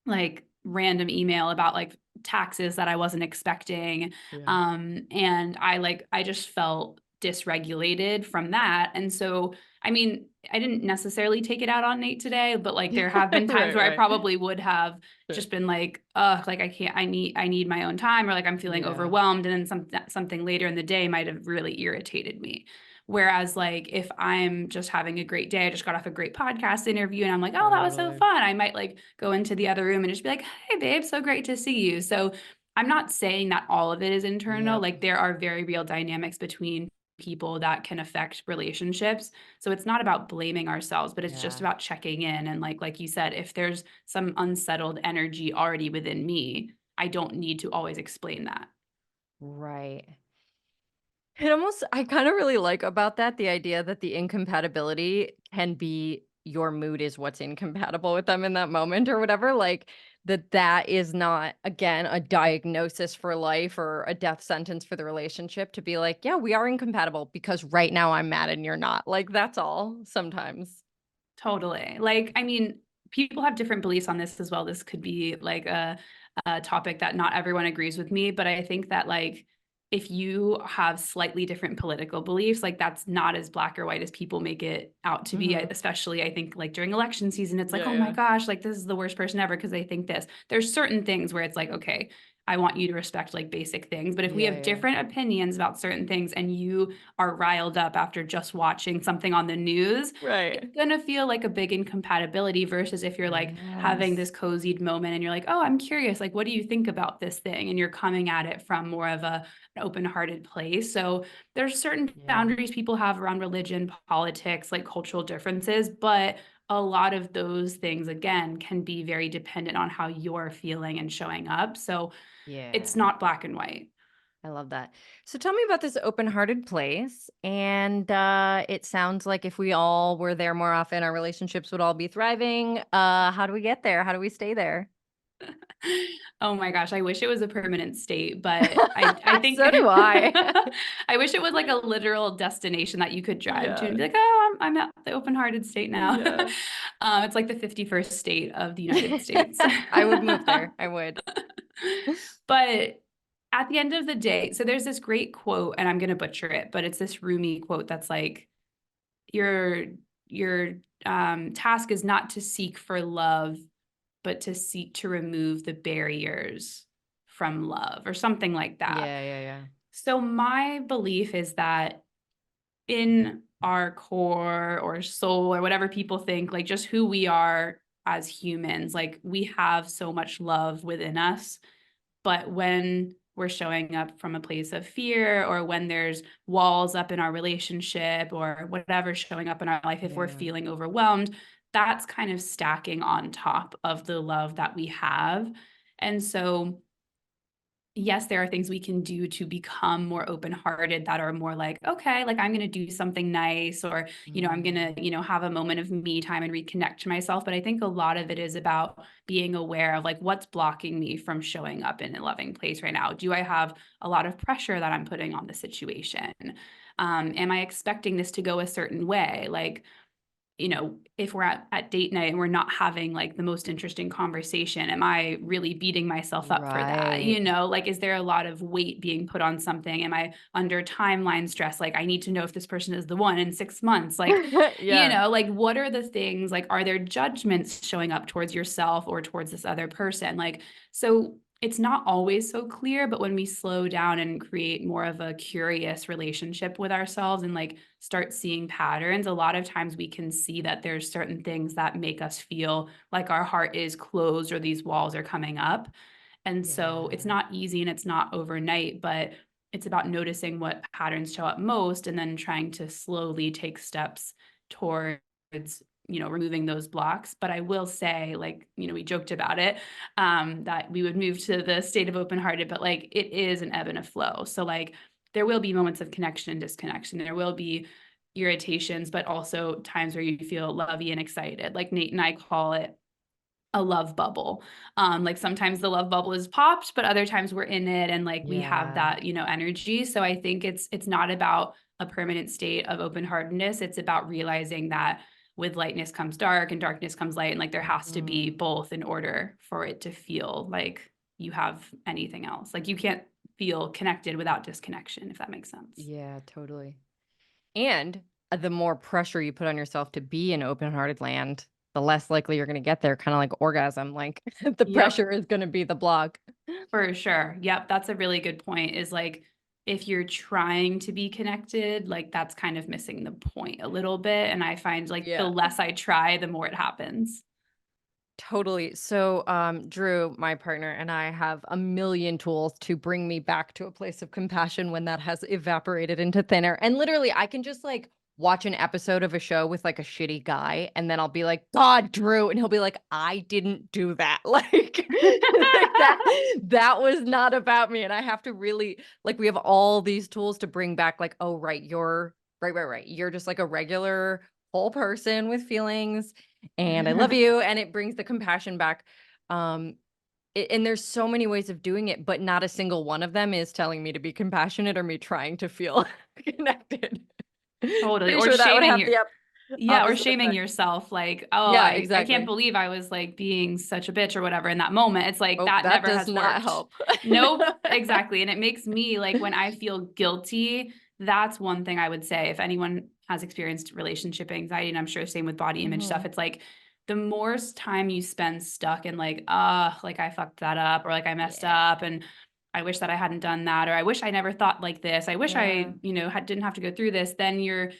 like random email about like taxes that I wasn't expecting. Yeah. And I just felt dysregulated from that. And so, I mean, I didn't necessarily take it out on Nate today, but like there have been times Right, where I right. probably would have Sure. just been like, like I can't, I need my own time, or like I'm feeling Yeah. overwhelmed. And then something later in the day might have really irritated me. Whereas, like, if I'm just having a great day, I just got off a great podcast interview and I'm like, oh, that was so Totally. fun. I might like go into the other room and just be like, hey, babe, so great to see you. So I'm not saying that all of it is internal. Yep. Like, there are very real dynamics between people that can affect relationships. So it's not about blaming ourselves, but it's just Yeah. about checking in. And like you said, if there's some unsettled energy already within me, I don't need to always explain that. Right. I kind of really like about that the idea that the incompatibility can be your mood is what's incompatible with them in that moment or whatever. Like that is not, again, a diagnosis for life or a death sentence for the relationship to be like, yeah, we are incompatible because right now I'm mad and you're not. Like that's all sometimes. Totally. Like, I mean, people have different beliefs on this as well. This could be like a topic that not everyone agrees with me, but I think that like if you have slightly different political beliefs, like that's not as black or white as people make it out to be. Hmm. Especially, I think like during election season, it's like, Yeah, oh my yeah. gosh, like this is the worst person ever because they think this. There's certain things where it's like, okay, I want you to respect like basic things. But if we Yeah, have yeah. different opinions about certain things and you are riled up after just watching something on the news, it's Right. gonna feel like a big incompatibility versus if you're like having Yes. this cozied moment and you're like, oh, I'm curious, like, what do you think about this thing? And you're coming at it from more of an open-hearted place. So there's certain Yeah. boundaries people have around religion, politics, like cultural differences, but a lot of those things, again, can be very dependent on how you're feeling and showing up. So it's Yeah. not black and white. I love that. So tell me about this open-hearted place. And it sounds like if we all were there more often, our relationships would all be thriving. How do we get there? How do we stay there? Oh my gosh, I wish it was a permanent state, but I think So do I. I wish it was like a literal destination that you could drive to and Yes. be like, "Oh, I'm at the open-hearted state now." Yes. It's like the 51st state of the United States. I would move there. I would. But at the end of the day, so there's this great quote, and I'm gonna butcher it, but it's this Rumi quote that's like, "Your your task is not to seek for love, but to seek to remove the barriers from love," or something like that. Yeah, yeah, yeah. So my belief is that in our core or soul or whatever people think, like just who we are as humans, like we have so much love within us. But when we're showing up from a place of fear, or when there's walls up in our relationship or whatever showing up in our life, if we're Yeah. feeling overwhelmed, that's kind of stacking on top of the love that we have. And so yes, there are things we can do to become more open-hearted that are more like, okay, like I'm going to do something nice, or, I'm going Mm, to, have a moment of me time and reconnect to myself. But I think a lot of it is about being aware of like what's blocking me from showing up in a loving place right now. Do I have a lot of pressure that I'm putting on the situation? Am I expecting this to go a certain way? Like, if we're at date night and we're not having like the most interesting conversation, am I really beating myself up for that? Right. Like, is there a lot of weight being put on something? Am I under timeline stress? Like, I need to know if this person is the one in 6 months. Like, Yeah. like what are the things, like, are there judgments showing up towards yourself or towards this other person? Like, so it's not always so clear, but when we slow down and create more of a curious relationship with ourselves and like start seeing patterns, a lot of times we can see that there's certain things that make us feel like our heart is closed or these walls are coming up. And so it's Yeah. not easy and it's not overnight, but it's about noticing what patterns show up most and then trying to slowly take steps towards removing those blocks. But I will say, like, we joked about it, that we would move to the state of open-hearted, but like it is an ebb and a flow. So like there will be moments of connection and disconnection. There will be irritations, but also times where you feel lovey and excited. Like Nate and I call it a love bubble. Like sometimes the love bubble is popped, but other times we're in it and like we have Yeah. that, energy. So I think it's not about a permanent state of open-heartedness. It's about realizing that with lightness comes dark and darkness comes light. And like there has to be Mm. both in order for it to feel like you have anything else. Like you can't feel connected without disconnection, if that makes sense. Yeah, totally. And the more pressure you put on yourself to be in open-hearted land, the less likely you're going to get there, kind of like orgasm. Like the Yep. pressure is going to be the block. For sure. Yep. That's a really good point, is like, if you're trying to be connected, like that's kind of missing the point a little bit. And I find like the Yeah. less I try, the more it happens. Totally. So, Drew, my partner, and I have a million tools to bring me back to a place of compassion when that has evaporated into thin air. And literally, I can just like watch an episode of a show with like a shitty guy, and then I'll be like, God, Drew. And he'll be like, I didn't do that. Like that was not about me. And I have to really like, we have all these tools to bring back, like, oh, right, you're right. You're just like a regular whole person with feelings and I love you, and it brings the compassion back. Um, and there's so many ways of doing it, but not a single one of them is telling me to be compassionate or me trying to feel connected. Totally. Pretty Or sure that would shaming have your, the yeah, or opposite shaming effect. yourself. Like, oh, Yeah, I can't exactly. believe I was like being such a bitch or whatever in that moment. It's like Oh, that that never does has not worked. help. Nope, exactly. And it makes me like, when I feel guilty, that's one thing I would say. If anyone has experienced relationship anxiety, and I'm sure same with body image stuff, Mhm. it's like the more time you spend stuck in like, like I fucked that up, or like I messed Yeah. up and I wish that I hadn't done that, or I wish I never thought like this. I wish Yeah. I, didn't have to go through this. Then you're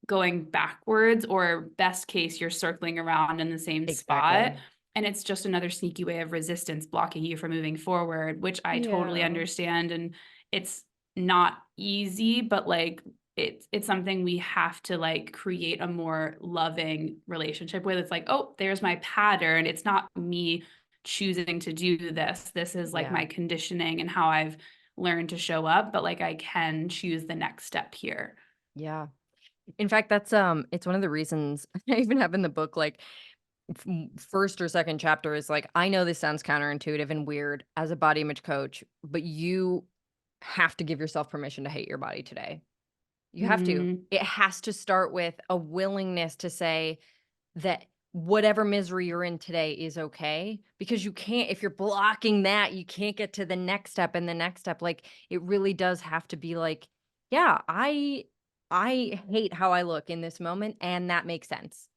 going backwards, or best case, you're circling around in the same spot. Exactly. And it's just another sneaky way of resistance blocking you from moving forward, which I totally Yeah. understand. And it's not easy, but like it's something we have to like create a more loving relationship with. It's like, oh, there's my pattern. It's not me choosing to do this. This is like Yeah. my conditioning and how I've learned to show up, but like I can choose the next step here. Yeah. In fact, that's it's one of the reasons I even have in the book, like, first or second chapter is like, I know this sounds counterintuitive and weird as a body image coach, but you have to give yourself permission to hate your body today. You have to. Mm, It has to start with a willingness to say that whatever misery you're in today is okay, because you can't, if you're blocking that, you can't get to the next step and the next step. Like it really does have to be like, yeah, I hate how I look in this moment and that makes sense.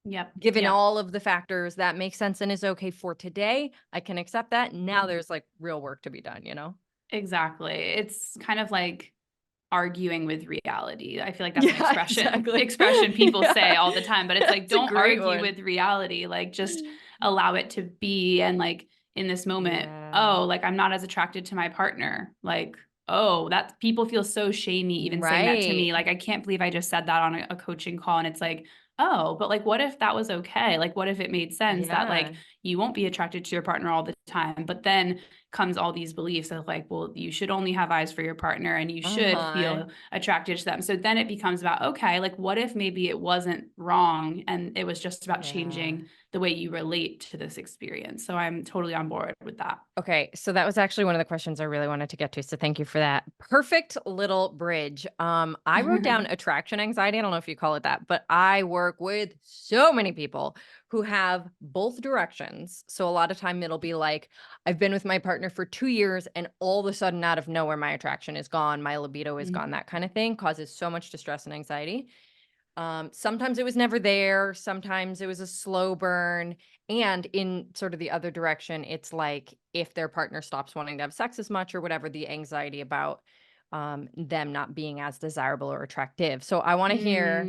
yep. Given Yep. all of the factors, that makes sense and is okay for today. I can accept that. Now there's like real work to be done, you know? Exactly. It's kind of like arguing with reality. I feel like that's an Yeah, expression exactly. expression people say Yeah. all the time, but it's like, That's a don't great argue one. with reality. Like just allow it to be. And like in this moment, Yeah. oh, like I'm not as attracted to my partner. Like, oh, that people feel so shamey even saying that to me. Right. Like, I can't believe I just said that on a coaching call. And it's like, oh, but like, what if that was okay? Like, what if it made sense that like Yeah. you won't be attracted to your partner all the time, but then comes all these beliefs of like, well, you should only have eyes for your partner and you should Uh-huh. feel attracted to them. So then it becomes about, okay, like what if maybe it wasn't wrong and it was just about Yeah. changing the way you relate to this experience. So I'm totally on board with that. Okay, so that was actually one of the questions I really wanted to get to. So thank you for that. Perfect little bridge. I wrote down attraction anxiety. I don't know if you call it that, but I work work with so many people who have both directions. So a lot of time it'll be like, I've been with my partner for 2 years and all of a sudden out of nowhere, my attraction is gone. My libido is gone. That kind of thing causes so much distress and anxiety. Sometimes it was never there. Sometimes it was a slow burn. And in sort of the other direction, it's like if their partner stops wanting to have sex as much or whatever, the anxiety about them not being as desirable or attractive. So I want to hear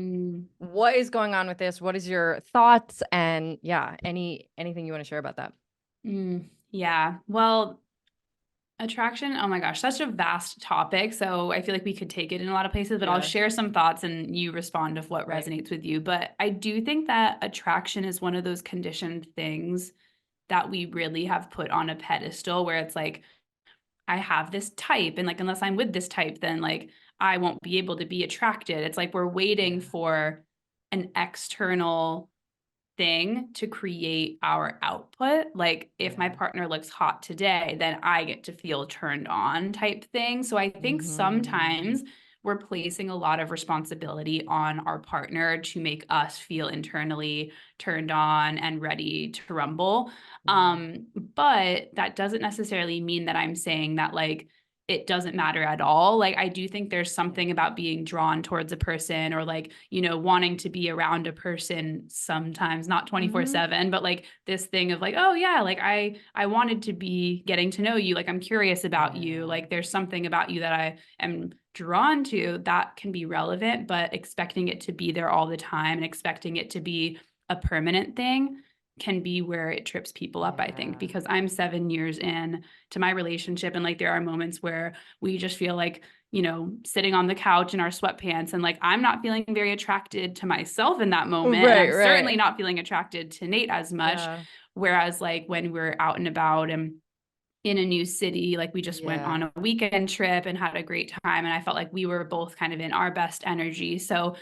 what is going on with this. What is your thoughts? And yeah, anything you want to share about that? Yeah. Well, attraction, oh my gosh, such a vast topic. So I feel like we could take it in a lot of places, but I'll Yeah. share some thoughts and you respond of what Right. resonates with you. But I do think that attraction is one of those conditioned things that we really have put on a pedestal where it's like, I have this type, and like, unless I'm with this type, then like I won't be able to be attracted. It's like we're waiting Yeah. for an external thing to create our output. Like if my Yeah. partner looks hot today, then I get to feel turned on type thing. So I think Mm-hmm. sometimes we're placing a lot of responsibility on our partner to make us feel internally turned on and ready to rumble. Yeah. But that doesn't necessarily mean that I'm saying that like it doesn't matter at all. Like I do think there's something about being drawn towards a person or like, wanting to be around a person sometimes, not Mm-hmm. 24/7, but like this thing of like, oh yeah, like I wanted to be getting to know you. Like I'm curious about you. Yeah. Like there's something about you that I am drawn to that can be relevant, but expecting it to be there all the time and expecting it to be a permanent thing can be where it trips people up, I think, Yeah. because I'm 7 years in to my relationship. And like there are moments where we just feel like, sitting on the couch in our sweatpants and like I'm not feeling very attracted to myself in that moment. And Right, I'm certainly right. not feeling attracted to Nate as much. Yeah. Whereas like when we're out and about and in a new city, like we just went on Yeah. a weekend trip and had a great time. And I felt like we were both kind of in our best energy. So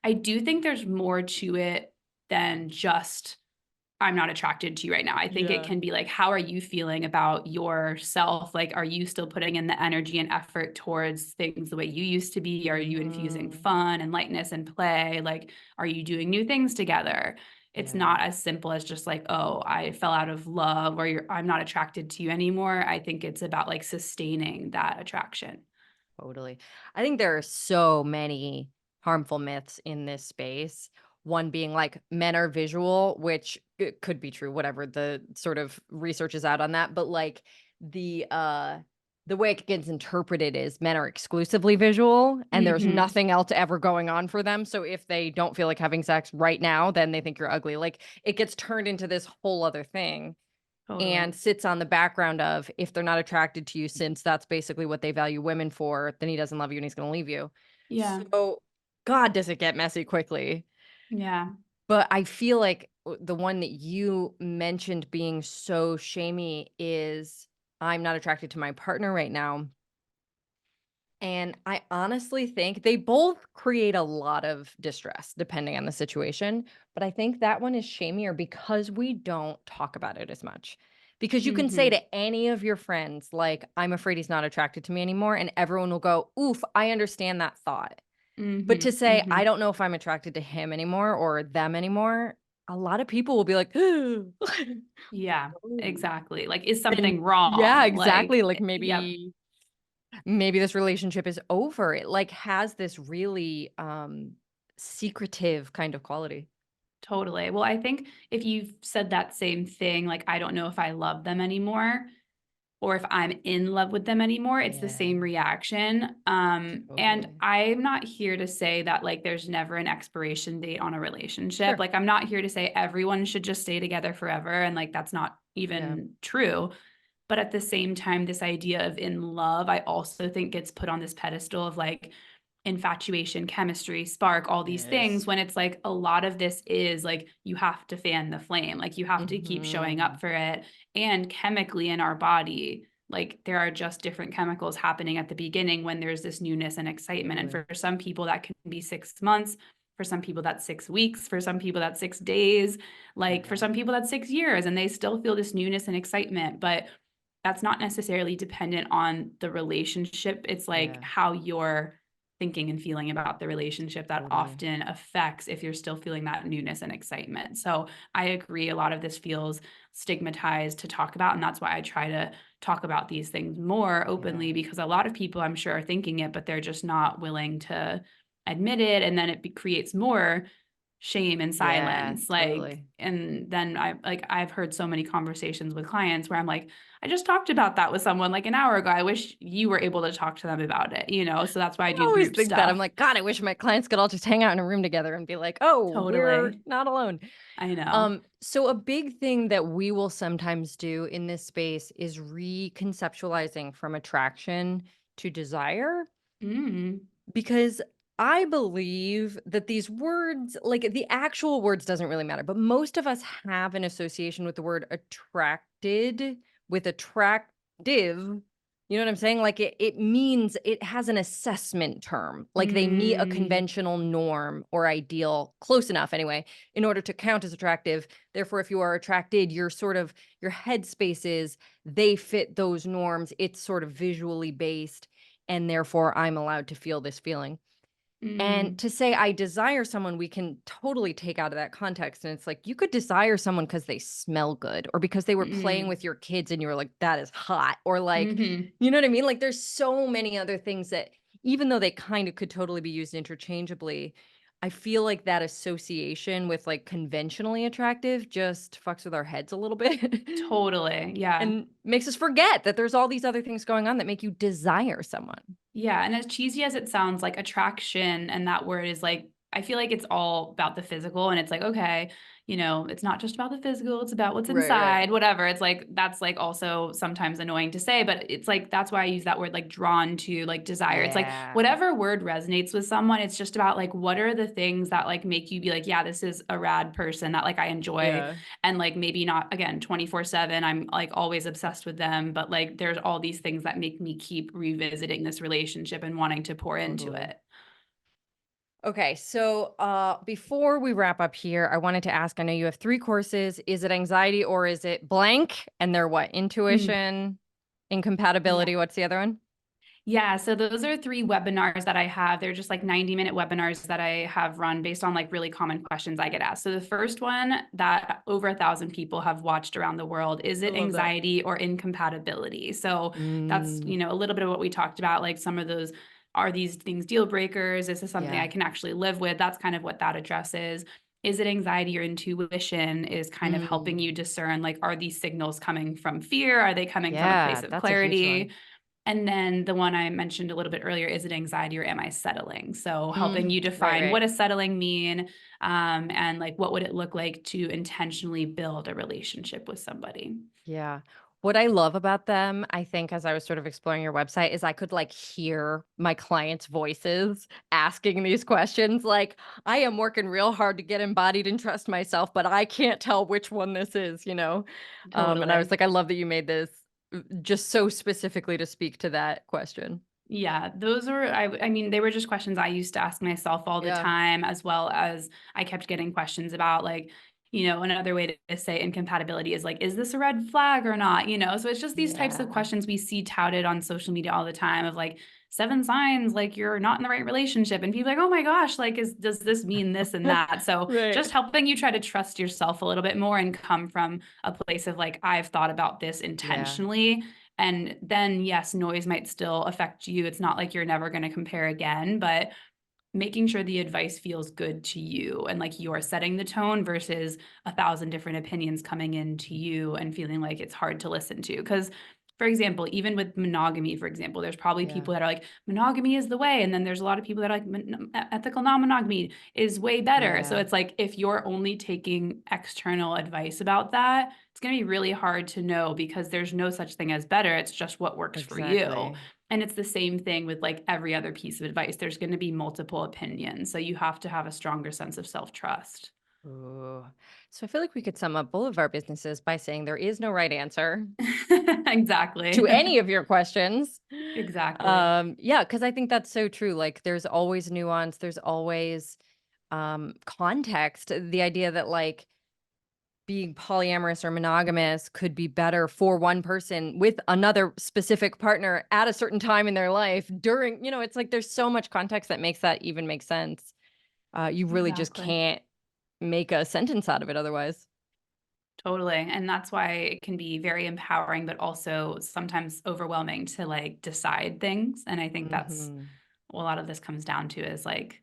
I do think there's more to it than just I'm not attracted to you right now. I think it Yeah. can be like, how are you feeling about yourself? Like, are you still putting in the energy and effort towards things the way you used to be? Are you infusing Mm-hmm. fun and lightness and play? Like, are you doing new things together? It's Yeah. not as simple as just like, oh, I fell out of love or I'm not attracted to you anymore. I think it's about like sustaining that attraction. Totally. I think there are so many harmful myths in this space. One being like men are visual, which it could be true, whatever the sort of research is out on that. But like the way it gets interpreted is men are exclusively visual and there's Mm-hmm. nothing else ever going on for them. So if they don't feel like having sex right now, then they think you're ugly. Like it gets turned into this whole other thing Totally. and sits on the background of if they're not attracted to you, since that's basically what they value women for, then he doesn't love you and he's going to leave you. Yeah. So, God, does it get messy quickly. Yeah. But I feel like the one that you mentioned being so shamey is I'm not attracted to my partner right now. And I honestly think they both create a lot of distress depending on the situation. But I think that one is shamier because we don't talk about it as much. Because you can say Mm-hmm. to any of your friends, like, I'm afraid he's not attracted to me anymore. And everyone will go, oof, I understand that thought. But Mm-hmm. to say, Mm-hmm. I don't know if I'm attracted to him anymore or them anymore, a lot of people will be like, "Ooh." Yeah, Oh. exactly. Like, is Then, something yeah, wrong? exactly. Like Yep, maybe this relationship is over. It like has this really secretive kind of quality. totally. Well, I think if you've said that same thing, like, I don't know if I love them anymore or if I'm in love with them anymore, it's the Yeah, same reaction. And totally. I'm not here to say that like there's never an expiration date on a relationship. Sure. Like, I'm not here to say everyone should just stay together forever. And like, that's not Yeah. even true. But at the same time, this idea of in love, I also think gets put on this pedestal of like infatuation, chemistry, spark, all these things, Yes. when it's like a lot of this is like you have to fan the flame, like you have to keep showing Hmm. up for it. And chemically in our body, like there are just different chemicals happening at the beginning when there's this newness and excitement. And Totally. for some people, that can be 6 months. For some people, that's 6 weeks. For some people, that's 6 days. Like for Yeah. some people, that's 6 years, and they still feel this newness and excitement. But that's not necessarily dependent on the relationship. It's like Yeah. how you're thinking and feeling about the relationship that Totally. often affects if you're still feeling that newness and excitement. So I agree, a lot of this feels stigmatized to talk about. And that's why I try to talk about these things more Yeah. openly, because a lot of people, I'm sure, are thinking it, but they're just not willing to admit it. And then it creates more shame and Yeah, silence. Like, totally. and then I've heard so many conversations with clients where I'm like, I just talked about that with someone like an hour ago. I wish you were able to talk to them about it, you know? So that's why I I do always group think that. I'm stuff. like, God, I wish my clients could all just hang out in a room together and be like, oh, we're Totally. not alone. I know. So a big thing that we will sometimes do in this space is reconceptualizing from attraction to desire, Mm, because I believe that these words, like the actual words doesn't really matter, but most of us have an association with the word attracted with attractive. You know what I'm saying? Like it means it has an assessment term, like they meet a mm, conventional norm or ideal close enough anyway, in order to count as attractive. Therefore, if you are attracted, you're sort of your headspace is they fit those norms. It's sort of visually based, and therefore I'm allowed to feel this feeling. And mm, to say I desire someone, we can totally take out of that context. And it's like you could desire someone because they smell good or because they were playing mm, with your kids and you were like, that is hot. Or like, mm-hmm. you know what I mean? Like there's so many other things that even though they kind of could totally be used interchangeably, I feel like that association with like conventionally attractive just fucks with our heads a little bit Totally. Yeah. and makes us forget that there's all these other things going on that make you desire someone. Yeah, and as cheesy as it sounds, like attraction and that word is like, I feel like it's all about the physical. And it's like, okay, you know, it's not just about the physical, it's about what's Right, right. inside, whatever. It's like, that's like also sometimes annoying to say, but it's like, that's why I use that word like drawn to, like desire. It's like Yeah. whatever word resonates with someone, it's just about like, what are the things that like make you be like, yeah, this is a rad person that like I enjoy, Yeah. and like maybe not again 24/7 I'm like always obsessed with them, but like there's all these things that make me keep revisiting this relationship and wanting to pour into Totally. it. Okay, so before we wrap up here, I wanted to ask, I know you have 3 courses. Is it anxiety or is it blank? And they're what? Mm, Intuition, yeah. incompatibility. What's the other one? Yeah, so those are 3 webinars that I have. They're just like 90-minute webinars that I have run based on like really common questions I get asked. So the first one that over 1,000 people have watched around the world, is I it love that. anxiety or incompatibility? So that's, Mm, you know, a little bit of what we talked about, like some of those, are these things deal breakers? Is this something I yeah. can actually live with? That's kind of what that addresses. Is it anxiety or intuition, is kind of helping Mm, you discern, like, are these signals coming from fear? Are they coming from a yeah, place of that's a huge one. clarity? And then the one I mentioned a little bit earlier, is it anxiety or am I settling? So helping you Right, define, what right. does settling mean? And like, what would it look like to intentionally build a relationship with somebody? Yeah. What I love about them, I think, as I was sort of exploring your website, is I could like hear my clients' voices asking these questions. Like, I am working real hard to get embodied and trust myself, but I can't tell which one this is, you know? And I was Totally. like, I love that you made this just so specifically to speak to that question. Yeah, those were, I mean, they were just questions I used to ask myself all the Yeah. time, as well as I kept getting questions about like, you know, another way to say incompatibility is like, is this a red flag or not? You know, so it's just these types of Yeah. questions we see touted on social media all the time of like 7 signs like you're not in the right relationship. And people are like, oh my gosh, like does this mean this and that? So Right. just helping you try to trust yourself a little bit more and come from a place of like, I've thought about this Yeah. intentionally, and then, yes, noise might still affect you. It's not like you're never going to compare again, but making sure the advice feels good to you and like you're setting the tone versus 1,000 different opinions coming into you and feeling like it's hard to listen to. Because, for example, even with monogamy, for example, there's probably Yeah. people that are like, monogamy is the way. And then there's a lot of people that are like, ethical non monogamy is way better. So Yeah. it's like, if you're only taking external advice about that, it's going to be really hard to know, because there's no such thing as better. It's just what works for you. Exactly. And it's the same thing with like every other piece of advice. There's going to be multiple opinions. So you have to have a stronger sense of self-trust. Ooh. So I feel like we could sum up both of our businesses by saying there is no right answer Exactly. to any of your questions. Exactly. Yeah, because I think that's so true. Like there's always nuance, there's always context. The idea that like being polyamorous or monogamous could be better for one person with another specific partner at a certain time in their life during, it's like there's so much context that makes that even make sense. You really just Exactly. can't make a sentence out of it otherwise. Totally. And that's why it can be very empowering, but also sometimes overwhelming to like decide things. And I think that's Hmm. what a lot of this comes down to is like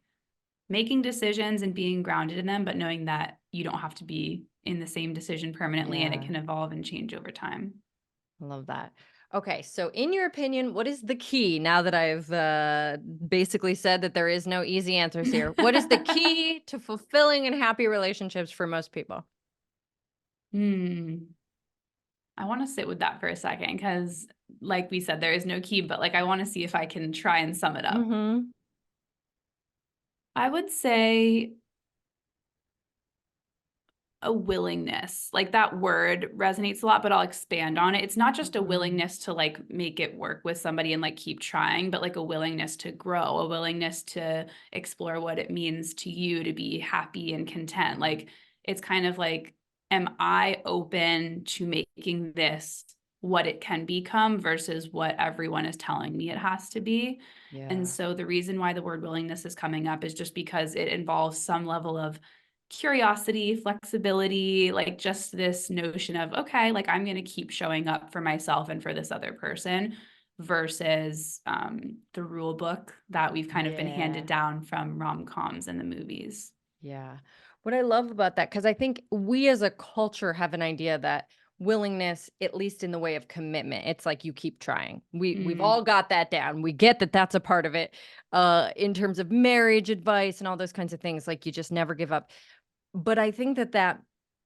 making decisions and being grounded in them, but knowing that you don't have to be in the same decision permanently and it Yeah, can evolve and change over time. I love that. Okay, so in your opinion, what is the key now that I've basically said that there is no easy answers here? What is the key to fulfilling and happy relationships for most people? Hmm. I want to sit with that for a second because, like we said, there is no key, but like I want to see if I can try and sum it up. Hmm. I would say a willingness. Like that word resonates a lot, but I'll expand on it. It's not just a Hmm. willingness to like make it work with somebody and like keep trying, but like a willingness to grow, a willingness to explore what it means to you to be happy and content. Like it's kind of like, am I open to making this what it can become versus what everyone is telling me it has to be? And Yeah. so the reason why the word willingness is coming up is just because it involves some level of curiosity, flexibility, like just this notion of, okay, like I'm going to keep showing up for myself and for this other person versus the rule book that we've kind of been handed Yeah. down from rom-coms and the movies. Yeah. What I love about that, because I think we as a culture have an idea that willingness, at least in the way of commitment, it's like you keep trying. We've all Mm, got that down. We get that that's a part of it. In terms of marriage advice and all those kinds of things, like you just never give up. But I think that that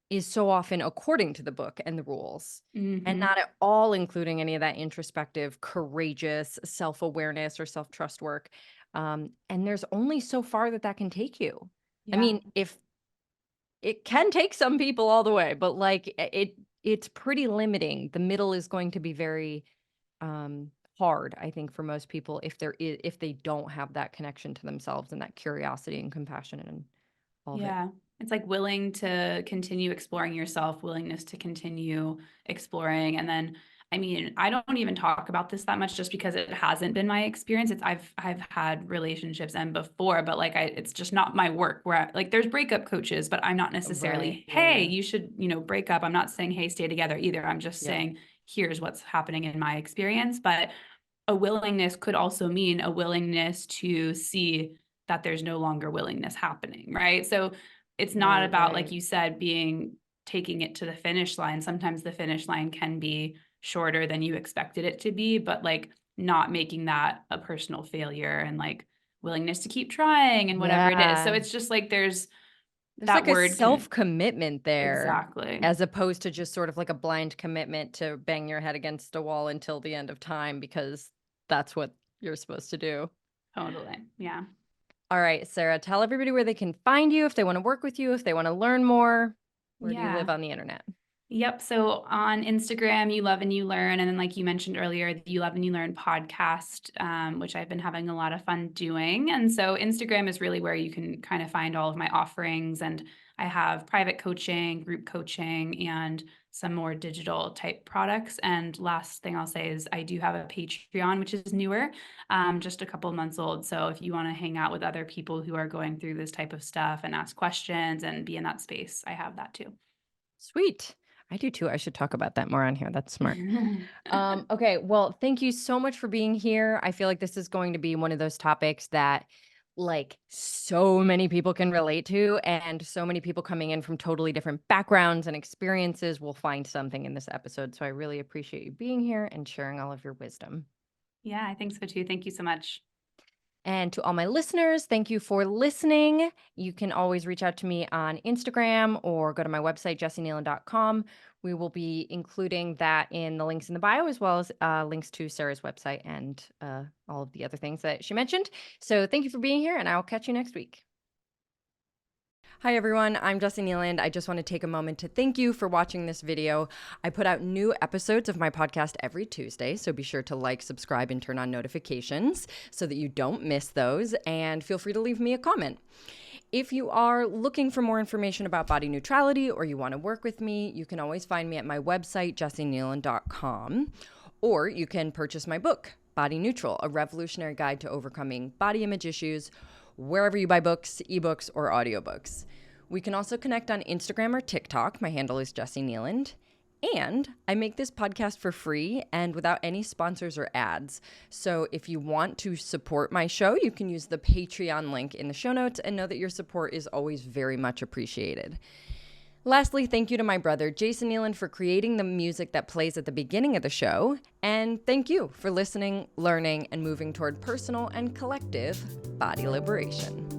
is so often according to the book and the rules, and hmm. not at all including any of that introspective, courageous self-awareness or self-trust work. And there's only so far that that can take you. I Yeah. mean, if it can take some people all the way, but like it's pretty limiting. The middle is going to be very hard, I think, for most people if they don't have that connection to themselves and that curiosity and compassion and all of it. Yeah. It's like willing to continue exploring yourself, willingness to continue exploring. And then, I mean, I don't even talk about this that much just because it hasn't been my experience. I've had relationships and before, but like it's just not my work where like there's breakup coaches, but I'm not Right. necessarily, hey, Yeah. you should, break up. I'm not saying, hey, stay together either. I'm just Yep. saying, here's what's happening in my experience. But a willingness could also mean a willingness to see that there's no longer willingness happening, right? So it's not Right, about, like right. you said, being taking it to the finish line. Sometimes the finish line can be shorter than you expected it to be, but like not making that a personal failure and like willingness to keep trying and whatever it is. So Yeah. it's just like there's There's that like a word can self-commitment there exactly, as opposed to just sort of like a blind commitment to bang your head against a wall until the end of time because that's what you're supposed to do. totally. Yeah. All right, Sarah, tell everybody where they can find you if they want to work with you, if they want to learn more. Where do you live Yeah. on the internet? Yep. So on Instagram, You Love and You Learn. And then, like you mentioned earlier, the You Love and You Learn podcast, which I've been having a lot of fun doing. And so Instagram is really where you can kind of find all of my offerings. And I have private coaching, group coaching, and some more digital type products. And last thing I'll say is I do have a Patreon, which is newer, just a couple of months old. So if you want to hang out with other people who are going through this type of stuff and ask questions and be in that space, I have that too. Sweet. I do too. I should talk about that more on here. That's smart. Okay. Well, thank you so much for being here. I feel like this is going to be one of those topics that like so many people can relate to, and so many people coming in from totally different backgrounds and experiences will find something in this episode. So I really appreciate you being here and sharing all of your wisdom. Yeah, I think so too. Thank you so much. And to all my listeners, thank you for listening. You can always reach out to me on Instagram or go to my website, jessienealon.com. We will be including that in the links in the bio, as well as links to Sarah's website and all of the other things that she mentioned. So thank you for being here, and I will catch you next week. Hi everyone, I'm Jessie Nealand. I just want to take a moment to thank you for watching this video. I put out new episodes of my podcast every Tuesday, so be sure to like, subscribe, and turn on notifications so that you don't miss those, and feel free to leave me a comment. If you are looking for more information about body neutrality or you want to work with me, you can always find me at my website, jessienealand.com, or you can purchase my book, Body Neutral, a revolutionary guide to overcoming body image issues, wherever you buy books, ebooks, or audiobooks. We can also connect on Instagram or TikTok. My handle is Jessie Nealand. And I make this podcast for free and without any sponsors or ads. So if you want to support my show, you can use the Patreon link in the show notes, and know that your support is always very much appreciated. Lastly, thank you to my brother, Jason Nealand, for creating the music that plays at the beginning of the show. And thank you for listening, learning, and moving toward personal and collective body liberation.